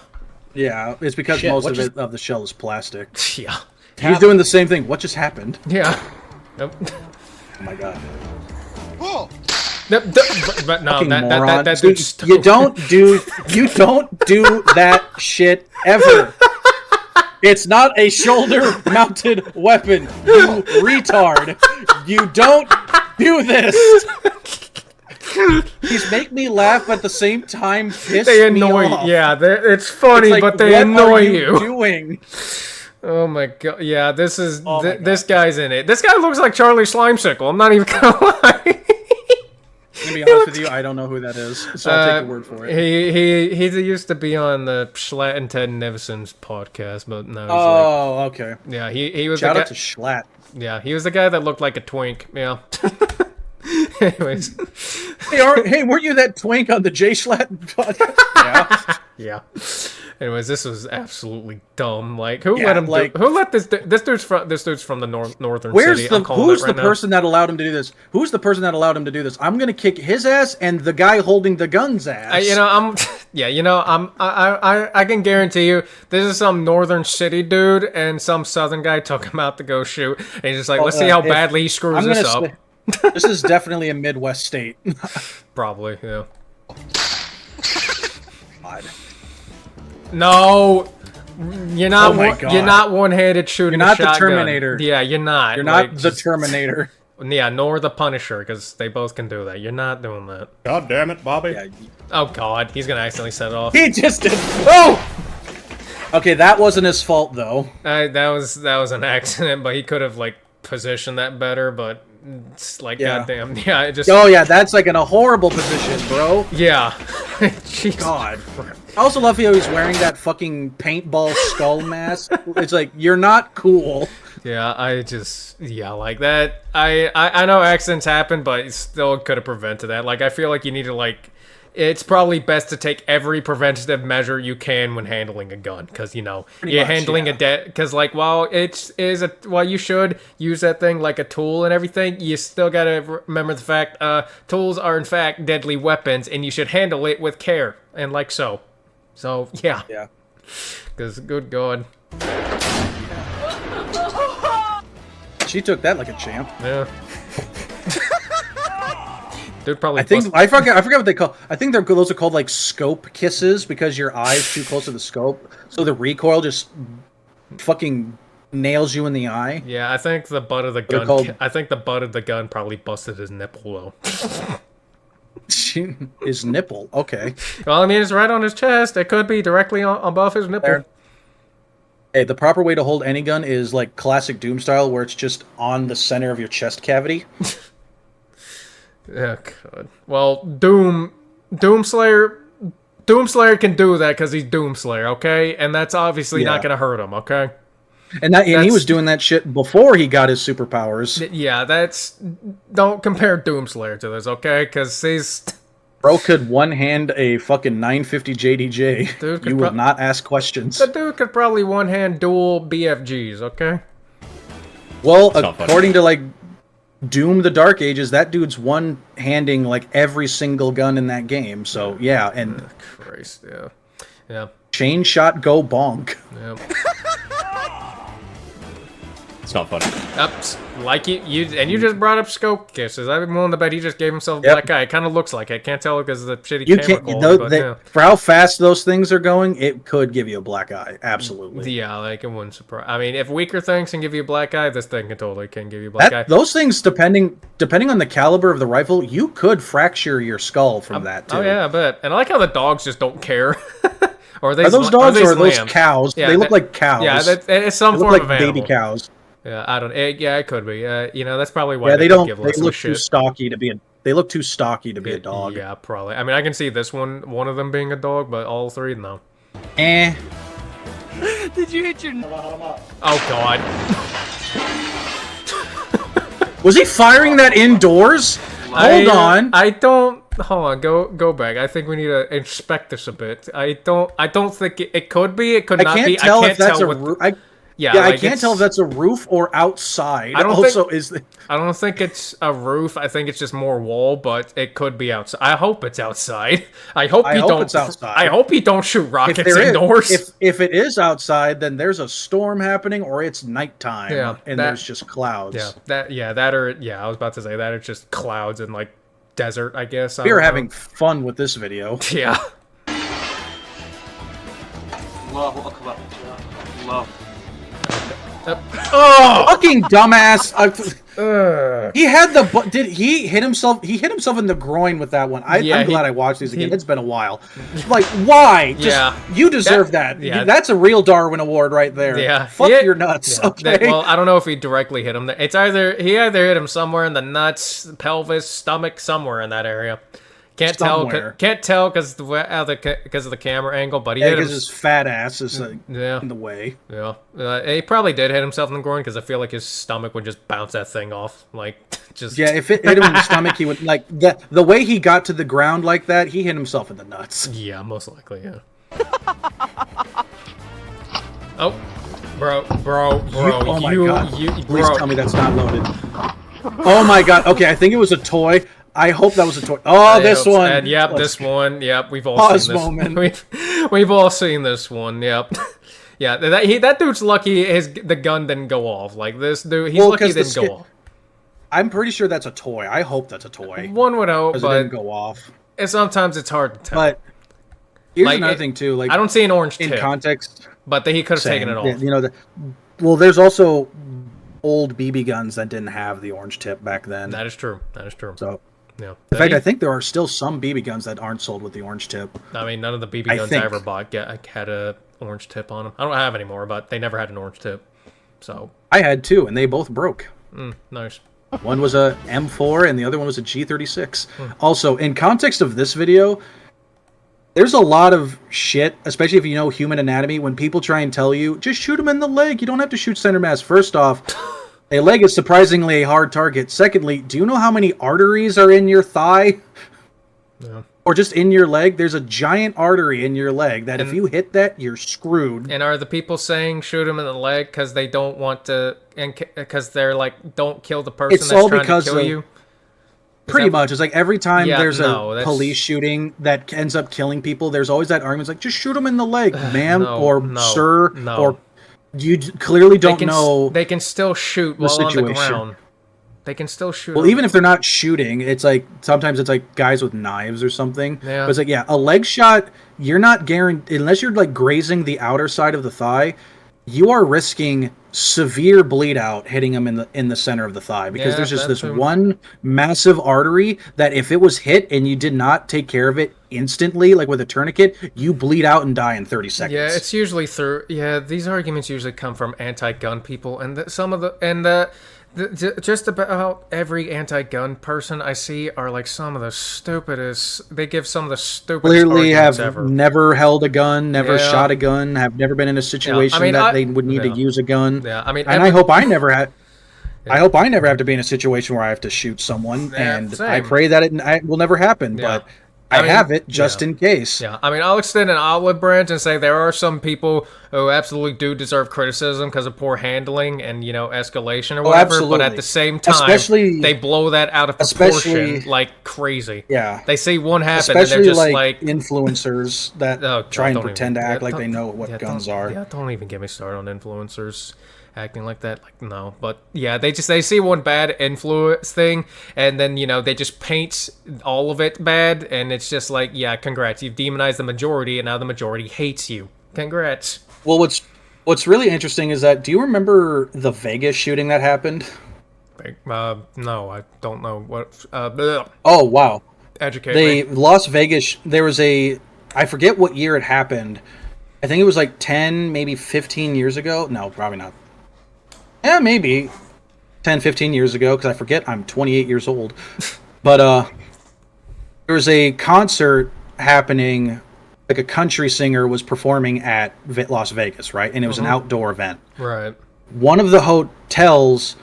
Yeah, it's because most of the shell is plastic. Yeah. He's doing the same thing. What just happened? Yeah. Nope. Oh my god. Whoa! But no, that dude's you don't do that shit ever. It's not a shoulder-mounted weapon, you retard. You don't do this. These make me laugh, but at the same time piss they annoy me off. Yeah, it's funny, It's like, but they what annoy are you. Doing? Oh my god! Yeah, this is this guy's in it. This guy looks like Charlie Slimesicle. I'm not even gonna lie. To be honest with you, I don't know who that is, so I'll take your word for it. He used to be on the Schlatt and Ted Nevison's podcast, but now he's okay. Yeah, he was Shout the out to Schlatt. Yeah, he was the guy that looked like a twink. Yeah. Anyways. Hey, weren't you that twink on the J Schlatt podcast? Yeah. Yeah. Anyways, this was absolutely dumb. Like, who let him? Who let this dude's from the northern city? Who's the person that allowed him to do this? Who's the person that allowed him to do this? I'm gonna kick his ass and the guy holding the gun's ass. I can guarantee you, this is some northern city dude, and some southern guy took him out to go shoot. And he's just like, let's see how badly he screws this up. This is definitely a Midwest state. Probably, yeah. God. No, you're not. You're not one-handed shooting. You're not the Terminator. Yeah, you're not. You're not the Terminator. Yeah, nor the Punisher, because they both can do that. You're not doing that. God damn it, Bobby. Yeah. Oh God, he's gonna accidentally set it off. He just did. Oh. Okay, that wasn't his fault though. That was an accident, but he could have like positioned that better. But it's like goddamn, yeah, it just. Oh yeah, that's like in a horrible position, bro. Yeah. Jeez. God. I also love how he's wearing that fucking paintball skull mask. It's like, you're not cool. Yeah, like that. I know accidents happen, but it still could have prevented that. Like, I feel like you need to, it's probably best to take every preventative measure you can when handling a gun, because you're handling because while you should use that thing like a tool and everything, you still gotta remember the fact tools are in fact deadly weapons, and you should handle it with care and like so. So yeah. Because good God. She took that like a champ. Yeah. Dude, probably. I forget what they call. I think those are called like scope kisses because your eye's too close to the scope, so the recoil just fucking nails you in the eye. Yeah, I think the butt of the gun. I think the butt of the gun probably busted his nipple though. His nipple. Okay. Well, I mean, it's right on his chest. It could be directly above his nipple. There. Hey, the proper way to hold any gun is like classic Doom style, where it's just on the center of your chest cavity. Yeah, God. Well, Doomslayer can do that because he's Doomslayer, okay? And that's obviously not gonna hurt him, okay? And he was doing that shit before he got his superpowers. Yeah, don't compare Doomslayer to this, okay? Because he's... Bro could one-hand a fucking 950 JDJ. Dude, you would not ask questions. The dude could probably one-hand duel BFGs, okay? Well, according to, like, Doom the Dark Ages, that dude's one-handing, like, every single gun in that game. So, yeah, and... Oh, Christ, yeah. Yeah. Chain shot, go bonk. Yep. It's not funny. Like you just brought up scope kisses. I'm willing to bet he just gave himself a black eye. It kind of looks like it. I can't tell because of the shitty camera quality. But for how fast those things are going, it could give you a black eye. Absolutely. Yeah, like it wouldn't surprise. I mean, if weaker things can give you a black eye, this thing can give you a black eye. Those things, depending on the caliber of the rifle, you could fracture your skull from that too. Oh yeah, I bet. And I like how the dogs just don't care. Are those dogs or are those cows? Yeah, they look like cows. Yeah, it's some form like of animal. baby cows. Yeah, I don't. It could be. That's probably why. Yeah, they don't. Give they look too shit. stocky to be a. They look too stocky to be a dog. Yeah, probably. I mean, I can see this one of them being a dog, but all three, no. Eh. Did you hit your? Oh God. Was he firing that indoors? Hold on. I don't. Hold on. Go back. I think we need to inspect this a bit. I don't think it could be. It could not be. I can't tell with. I can't tell if that's a roof or outside. I don't think it's a roof. I think it's just more wall, but it could be outside. I hope it's outside. I hope it's outside. I hope you don't shoot rockets indoors. If it is outside, then there's a storm happening or it's nighttime and there's just clouds. I was about to say that it's just clouds and like desert, I guess. We are having fun with this video. Yeah. Oh, fucking dumbass! He had the. Did he hit himself? He hit himself in the groin with that one. I'm glad I watched these again. It's been a while. Like, why? You deserve that. That's a real Darwin Award right there. Yeah. Fuck your nuts. Yeah. Okay. Well, I don't know if he directly hit him. It's either he hit him somewhere in the nuts, pelvis, stomach, somewhere in that area. Can't tell because of the camera angle, but he hit him. Because his fat ass is in the way. Yeah, he probably did hit himself in the groin because I feel like his stomach would just bounce that thing off, like just. Yeah, if it hit him in the stomach, he would like the way he got to the ground like that. He hit himself in the nuts. Yeah, most likely. Yeah. Oh, bro! Oh my god! Please tell me that's not loaded. Oh my god! Okay, I think it was a toy. I hope that was a toy. Oh, this one. And this one. Yep, we've all seen this. Moment. We've all seen this one. Yep. Yeah, that dude's lucky the gun didn't go off. Like this dude, he's lucky it didn't go off. I'm pretty sure that's a toy. I hope that's a toy. One would hope, but it didn't go off. And sometimes it's hard to tell. But here's another thing too. Like I don't see an orange tip in context, but he could have taken it off. Well, there's also old BB guns that didn't have the orange tip back then. That is true. So. Yeah. In fact, I think there are still some BB guns that aren't sold with the orange tip. I mean, none of the BB guns I ever bought had a orange tip on them. I don't have any more, but they never had an orange tip. So I had two, and they both broke. Nice. One was a M4, and the other one was a G36. Also, in context of this video, there's a lot of shit, especially if you know human anatomy, when people try and tell you, just shoot him in the leg. You don't have to shoot center mass. First off... A leg is surprisingly a hard target. Secondly, do you know how many arteries are in your thigh? Yeah. Or just in your leg? There's a giant artery in your leg that if you hit that, you're screwed. And are the people saying shoot him in the leg because they don't want to, and because they're like, don't kill the person that's trying to kill you? Pretty much. It's like every time there's a police shooting that ends up killing people, there's always that argument. It's like, just shoot him in the leg, ma'am, sir, or... You clearly don't know. They can still shoot while on the ground. They can still shoot. Well, even if they're not shooting, it's like sometimes it's like guys with knives or something. Yeah. But it's like a leg shot. You're not guaranteed unless you're like grazing the outer side of the thigh. You are risking severe bleed out hitting them in the center of the thigh because there's just this one massive artery that if it was hit and you did not take care of it instantly, like with a tourniquet, you bleed out and die in 30 seconds. Yeah, it's usually through. Yeah, these arguments usually come from anti-gun people, and just about every anti-gun person I see are like some of the stupidest. They give some of the stupidest clearly arguments have ever. Never held a gun, never shot a gun, have never been in a situation that they would need to use a gun. Yeah, I mean, and I hope I never had. I hope I never have to be in a situation where I have to shoot someone, and same. I pray that it will never happen. But I have it just in case. Yeah, I mean, I'll extend an olive branch and say there are some people who absolutely do deserve criticism because of poor handling and, you know, escalation or whatever. Absolutely. But at the same time, they blow that out of proportion like crazy. Yeah. They see one happen Especially and they're just like influencers that try and pretend to act like they know what guns are. Yeah, don't even get me started on influencers acting like that. Like, no. But yeah, they see one bad influence thing and then, you know, they just paint all of it bad, and it's just like, yeah, congrats, you've demonized the majority and now the majority hates you. Congrats. Well, what's really interesting is that, do you remember the Vegas shooting that happened? No, I don't know what. Oh, wow. Educate me. Las Vegas, there was I forget what year it happened. I think it was like 10, maybe 15 years ago. No, probably not. Yeah, maybe 10, 15 years ago, because I forget I'm 28 years old. But there was a concert happening, like a country singer was performing at Las Vegas, right? And it was an outdoor event. Right. One of the hotels,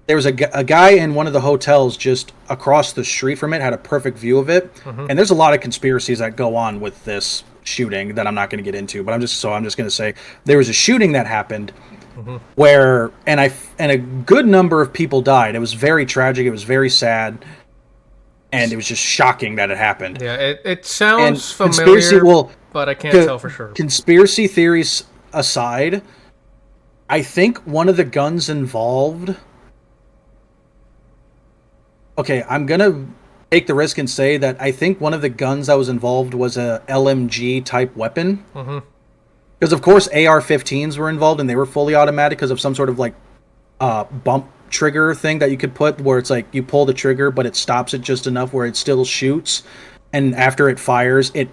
there was a guy in one of the hotels just across the street from it, had a perfect view of it. And there's a lot of conspiracies that go on with this shooting that I'm not going to get into, but I'm just going to say there was a shooting that happened where and a good number of people died. It was very tragic. It was very sad, and it was just shocking that it happened. Yeah, it sounds familiar, but I can't tell for sure. Conspiracy theories aside, I think one of the guns involved. Okay, I'm gonna take the risk and say that I think one of the guns that was involved was a LMG type weapon. Because of course AR-15s were involved, and they were fully automatic because of some sort of like bump trigger thing that you could put where it's like you pull the trigger but it stops it just enough where it still shoots, and after it fires it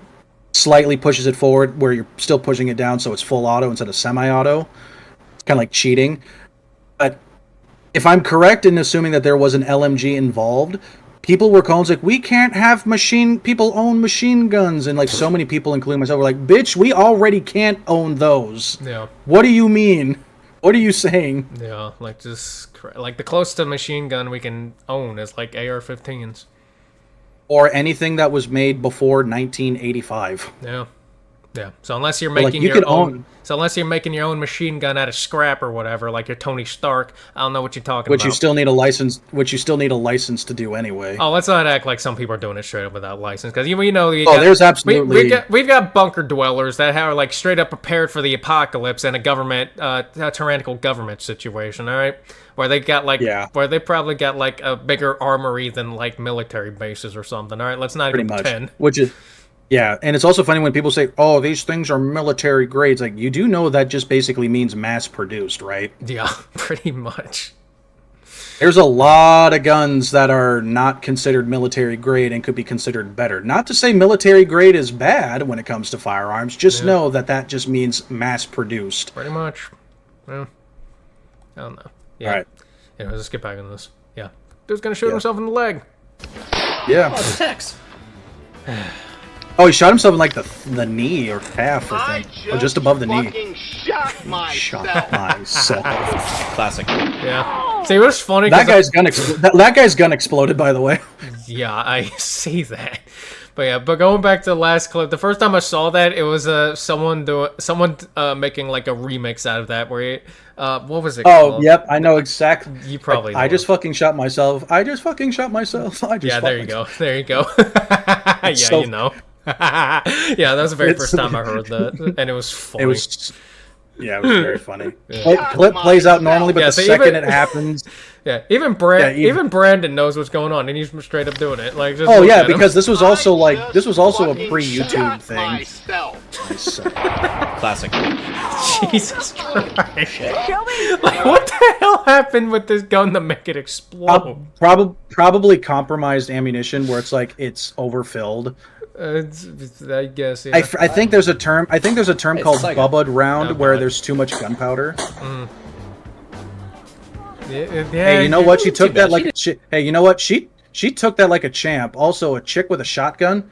slightly pushes it forward where you're still pushing it down, so it's full auto instead of semi-auto. It's kind of like cheating. But if I'm correct in assuming that there was an LMG involved, people were calling like, we can't have people own machine guns, and like so many people, including myself, were like, bitch, we already can't own those. Yeah. What do you mean? What are you saying? Yeah, like just like the closest machine gun we can own is like AR-15s. Or anything that was made before 1985. Yeah. Yeah. So unless you're making unless you're making your own machine gun out of scrap or whatever, like you're Tony Stark, I don't know what you're talking about. You still need a license. Which you still need a license to do anyway. Oh, let's not act like some people are doing it straight up without license, because you know. There's absolutely. We've got bunker dwellers that are like straight up prepared for the apocalypse and a tyrannical government situation. All right, where they got where they probably got like a bigger armory than like military bases or something. All right, let's not even pretend. Yeah, and it's also funny when people say, oh, these things are military grades. Like, you do know that just basically means mass-produced, right? Yeah, pretty much. There's a lot of guns that are not considered military grade and could be considered better. Not to say military grade is bad when it comes to firearms. Just know that just means mass-produced. Pretty much. Well, I don't know. Yeah. All right. Anyway, let's get back on this. Yeah. Dude's gonna shoot himself in the leg. Yeah. Oh, Tex. Oh, he shot himself in like the knee or calf or thing. Just above the knee. Shot myself. Classic. Yeah. See, what's funny? That guy's gun exploded, by the way. Yeah, I see that. But yeah, going back to the last clip, the first time I saw that, it was someone making like a remix out of that. Where what was it called? Oh, yep, I know exactly. You probably. I just fucking shot myself. I just fucking shot myself. Yeah, there you go. There you go. Yeah, so, you know. Yeah, that was the very first time I heard that, and it was funny. It was very funny. Yeah. Clip plays out normally, but the second it happens, even Brandon knows what's going on, and he's straight up doing it. Like, just because this was also a pre-YouTube thing. Classic. Jesus Christ! Like, what the hell happened with this gun to make it explode? Probably compromised ammunition, where it's like it's overfilled. I guess. Yeah. I think there's a term. called Bubbaed round, where there's too much gunpowder. Yeah, hey, you know what? She took that like a hey, you know what? She took that like a champ. Also, a chick with a shotgun.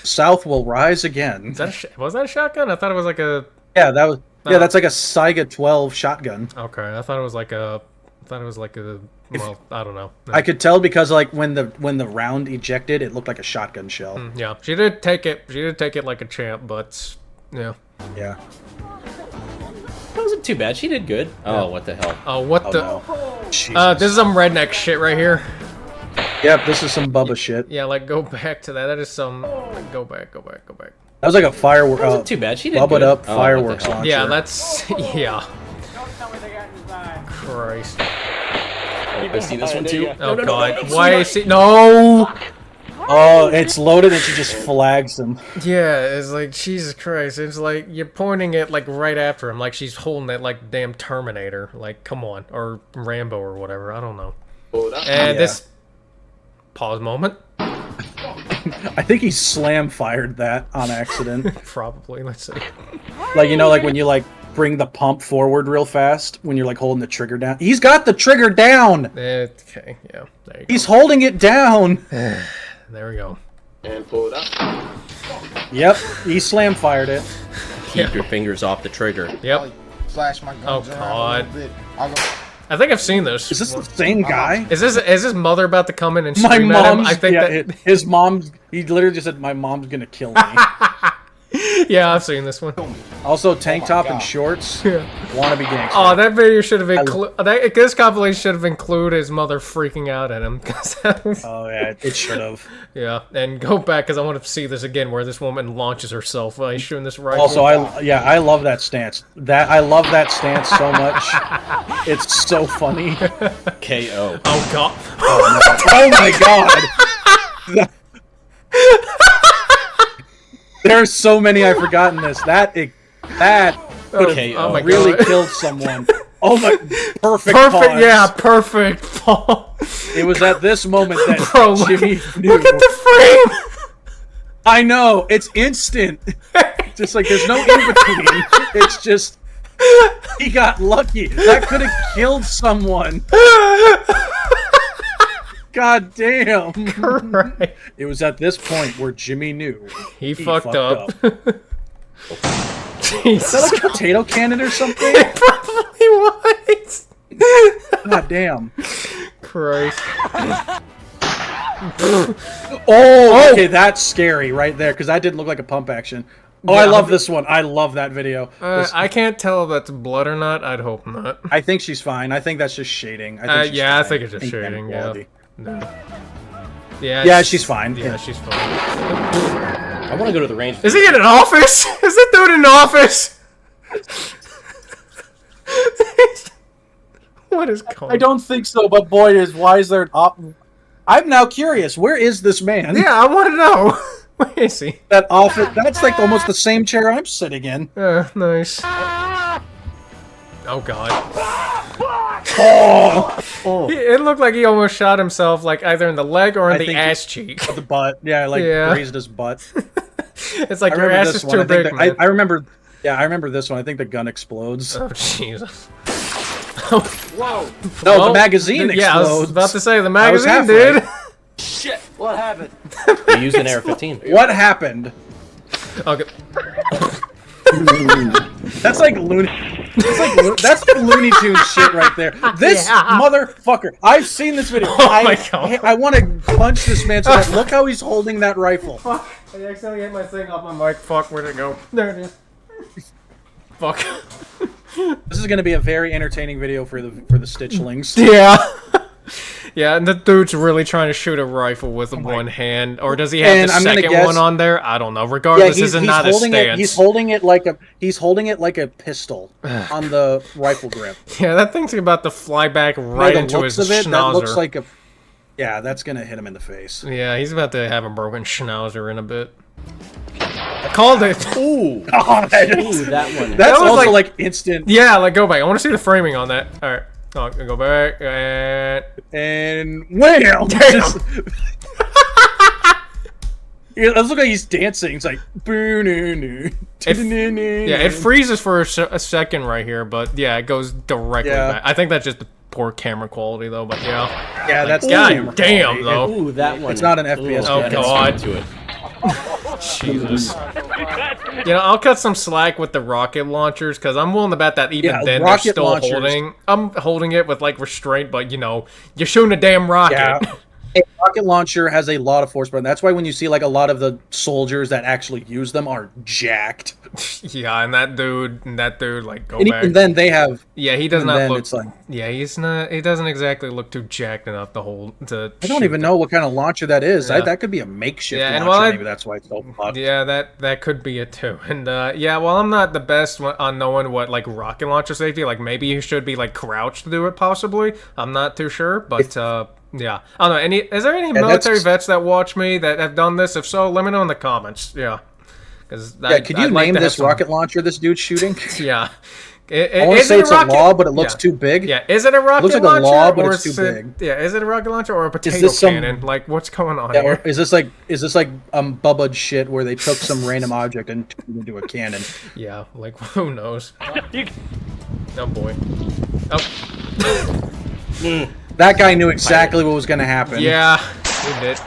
South will rise again. Was that a shotgun? I thought it was like a. Yeah, that was. Yeah, that's like a Saiga 12 shotgun. Okay, I thought it was like a. Well, I don't know. I could tell because like when the round ejected, it looked like a shotgun shell. Yeah, she did take it. She did take it like a champ, but yeah. Yeah. wasn't too bad. She did good. Oh, what the hell? Oh, what the? No. This is some redneck shit right here. Yep, this is some Bubba shit. Yeah, like go back to that. That is some. Like, go back. That was like a firework. Wasn't too bad. She did Bubbled good. up Oh, fireworks what the hell? launcher. Yeah, that's yeah. Christ. Oh, I see this one too. Oh God. Why is he? No. Oh, it's loaded and she just flags him. Yeah, it's like Jesus Christ. It's like you're pointing it like right after him, like she's holding it like damn Terminator. Like, come on, or Rambo or whatever. I don't know. And this pause moment. I think he slam fired that on accident. Probably. Let's see. Like, you know, like when you like bring the pump forward real fast when you're like holding the trigger down. He's got the trigger down. Okay. Yeah. There you He's holding it down. There we go. And pull it up. Yep, he slam fired it. Keep your fingers off the trigger. Yep. Flash my guns around a little bit. I think I've seen this. Is this the same guy? Is his mother about to come in and My scream at him? mom's. I think that his mom's. He literally just said, "My mom's gonna kill me." Yeah, I've seen this one. Also, tank top and shorts. Wannabe gangster. Oh, that video should have included. This compilation should have included his mother freaking out at him. Oh yeah, it should have. Yeah, and go back because I want to see this again, where this woman launches herself while he's shooting this rifle. Also, I love that stance. I love that stance so much. It's so funny. KO. Oh God. Oh my God. There's so many I've forgotten this. That could have really killed someone. Oh my! Perfect. Pause. Yeah, perfect. It was at this moment that Jimmy knew. Look at the frame. I know, it's instant. Just like there's no in between. It's just he got lucky. That could have killed someone. God damn. Right. It was at this point where Jimmy knew he fucked up. Is that like a potato cannon or something? It probably was. God damn. Christ. Oh, okay, that's scary right there, because that didn't look like a pump action. Oh, yeah, I love this one. I love that video. I can't tell if that's blood or not. I'd hope not. I think she's fine. I think that's just shading. I think it's just shading, yeah. No. Yeah, she's fine. Yeah, she's fine. I want to go to the range. Is he in an office? Is that dude in an office? What is going on? I don't think so, but boy, why is there an op... I'm now curious. Where is this man? Yeah, I want to know. Where is he? That office... That's like almost the same chair I'm sitting in. Nice. Oh, God. Oh. It looked like he almost shot himself, like either in the leg or in the ass cheek. The butt. Yeah, like grazed his butt. It's like your ass is too big, man. I remember... Yeah, I remember this one. I think the gun explodes. Oh, Jesus. Whoa! No, the magazine explodes. Yeah, I was about to say, the magazine did. Shit! What happened? You used an AR-15. What happened? Okay. That's like Looney. That's like Looney Tunes shit right there. This motherfucker. I've seen this video. Oh my God. I want to punch this man so that. Look how he's holding that rifle. Fuck! I accidentally hit my thing off my mic. Fuck! Where'd it go? There it is. Fuck. This is going to be a very entertaining video for the Stitchlings. Yeah. Yeah, and the dude's really trying to shoot a rifle with one hand, or does he have the second one on there? I don't know. Regardless, this is not a stance. He's holding it like a pistol on the rifle grip. Yeah, that thing's about to fly back right into his schnauzer. That looks like a... Yeah, that's gonna hit him in the face. Yeah, he's about to have a broken schnauzer in a bit. I called it. Ooh. God. Ooh, that one. That's also like instant. Yeah, like go back. I want to see the framing on that. All right. Oh, go back and wham! Just... Yeah, let's look like he's dancing. It's like it freezes for a second right here, but yeah, it goes directly back. I think that's just the poor camera quality thoh, but yeah, that's God damn though. Ooh, that one. It's not an FPS. Oh God. To it. Jesus. You know, I'll cut some slack with the rocket launchers because I'm willing to bet that even then they're still holding. I'm holding it with like restraint, but you know, you're shooting a damn rocket. Yeah. A rocket launcher has a lot of force, but that's why when you see like a lot of the soldiers that actually use them are jacked. Yeah, and that dude, like go And back. even then they have. Yeah, he does even not then look. it's like, Yeah, he's not. He doesn't exactly look too jacked enough to hold to. I don't even know what kind of launcher that is. Yeah. That could be a makeshift Yeah, and launcher. while Maybe that's why it's so fucked. Yeah, that could be it too. And yeah, well, I'm not the best on knowing what like rocket launcher safety. Like maybe you should be like crouched to do it, possibly. I'm not too sure, but yeah, I don't know. Is there any military vets that watch me that have done this? If so, let me know in the comments. Yeah, because could you name this rocket launcher this dude's shooting? Yeah. I want to say it's a law, but it looks too big. Yeah, is it a rocket launcher? It looks like a law, but it's too big. Yeah, is it a rocket launcher or a potato cannon? Like, what's going on here? Or is this like Bubba shit where they took some random object and turned it into a cannon? Yeah, like who knows? Oh boy. Oh. That guy knew exactly what was going to happen. Yeah, he did.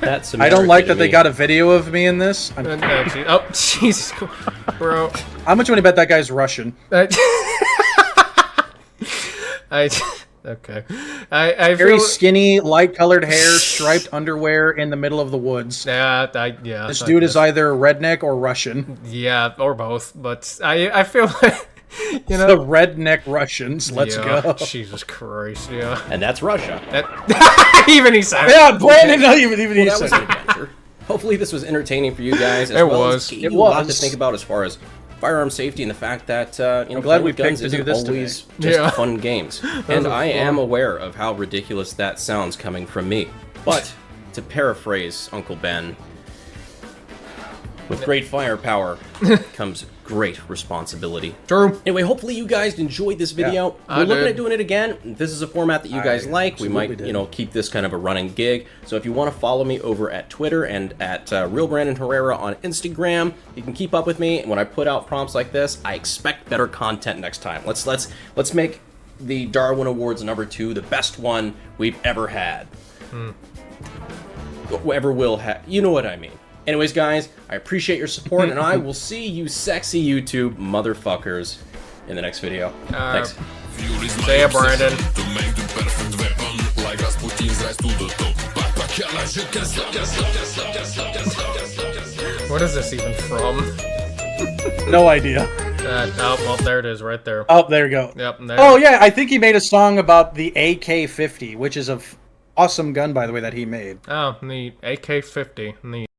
That's I don't like that they got a video of me in this. Oh, Jesus, bro. How much would you bet that guy's Russian? Okay. I Very feel... skinny, light-colored hair, striped underwear in the middle of the woods. Yeah, This dude is either redneck or Russian. Yeah, or both. But I feel like, you know, the redneck Russians. Let's go. Jesus Christ, yeah. And that's Russia. Even he said it. Yeah, Brandon. Even he that said was it. an adventure. Hopefully, this was entertaining for you guys. As It well was. As gave you a lot to think about as far as firearm safety and the fact that you know, glad playing we with guns picked to do isn't this always today. just fun games. And I am aware of how ridiculous that sounds coming from me. But to paraphrase Uncle Ben, with great firepower comes great responsibility. True. Anyway, hopefully you guys enjoyed this video. We're looking at doing it again. If this is a format that you guys like, we might, you know, keep this kind of a running gig. So if you want to follow me over at Twitter and at Real Brandon Herrera on Instagram, you can keep up with me. And when I put out prompts like this, I expect better content next time. Let's make the Darwin Awards #2 the best one we've ever had. Ever will have. You know what I mean. Anyways, guys, I appreciate your support, and I will see you sexy YouTube motherfuckers in the next video. Thanks. See ya, Brandon. What is this even from? No idea. Oh, well, there it is, right there. Oh, there you go. Yep. Oh, yeah, I think he made a song about the AK-50, which is an awesome gun, by the way, that he made. Oh, the AK-50. Neat.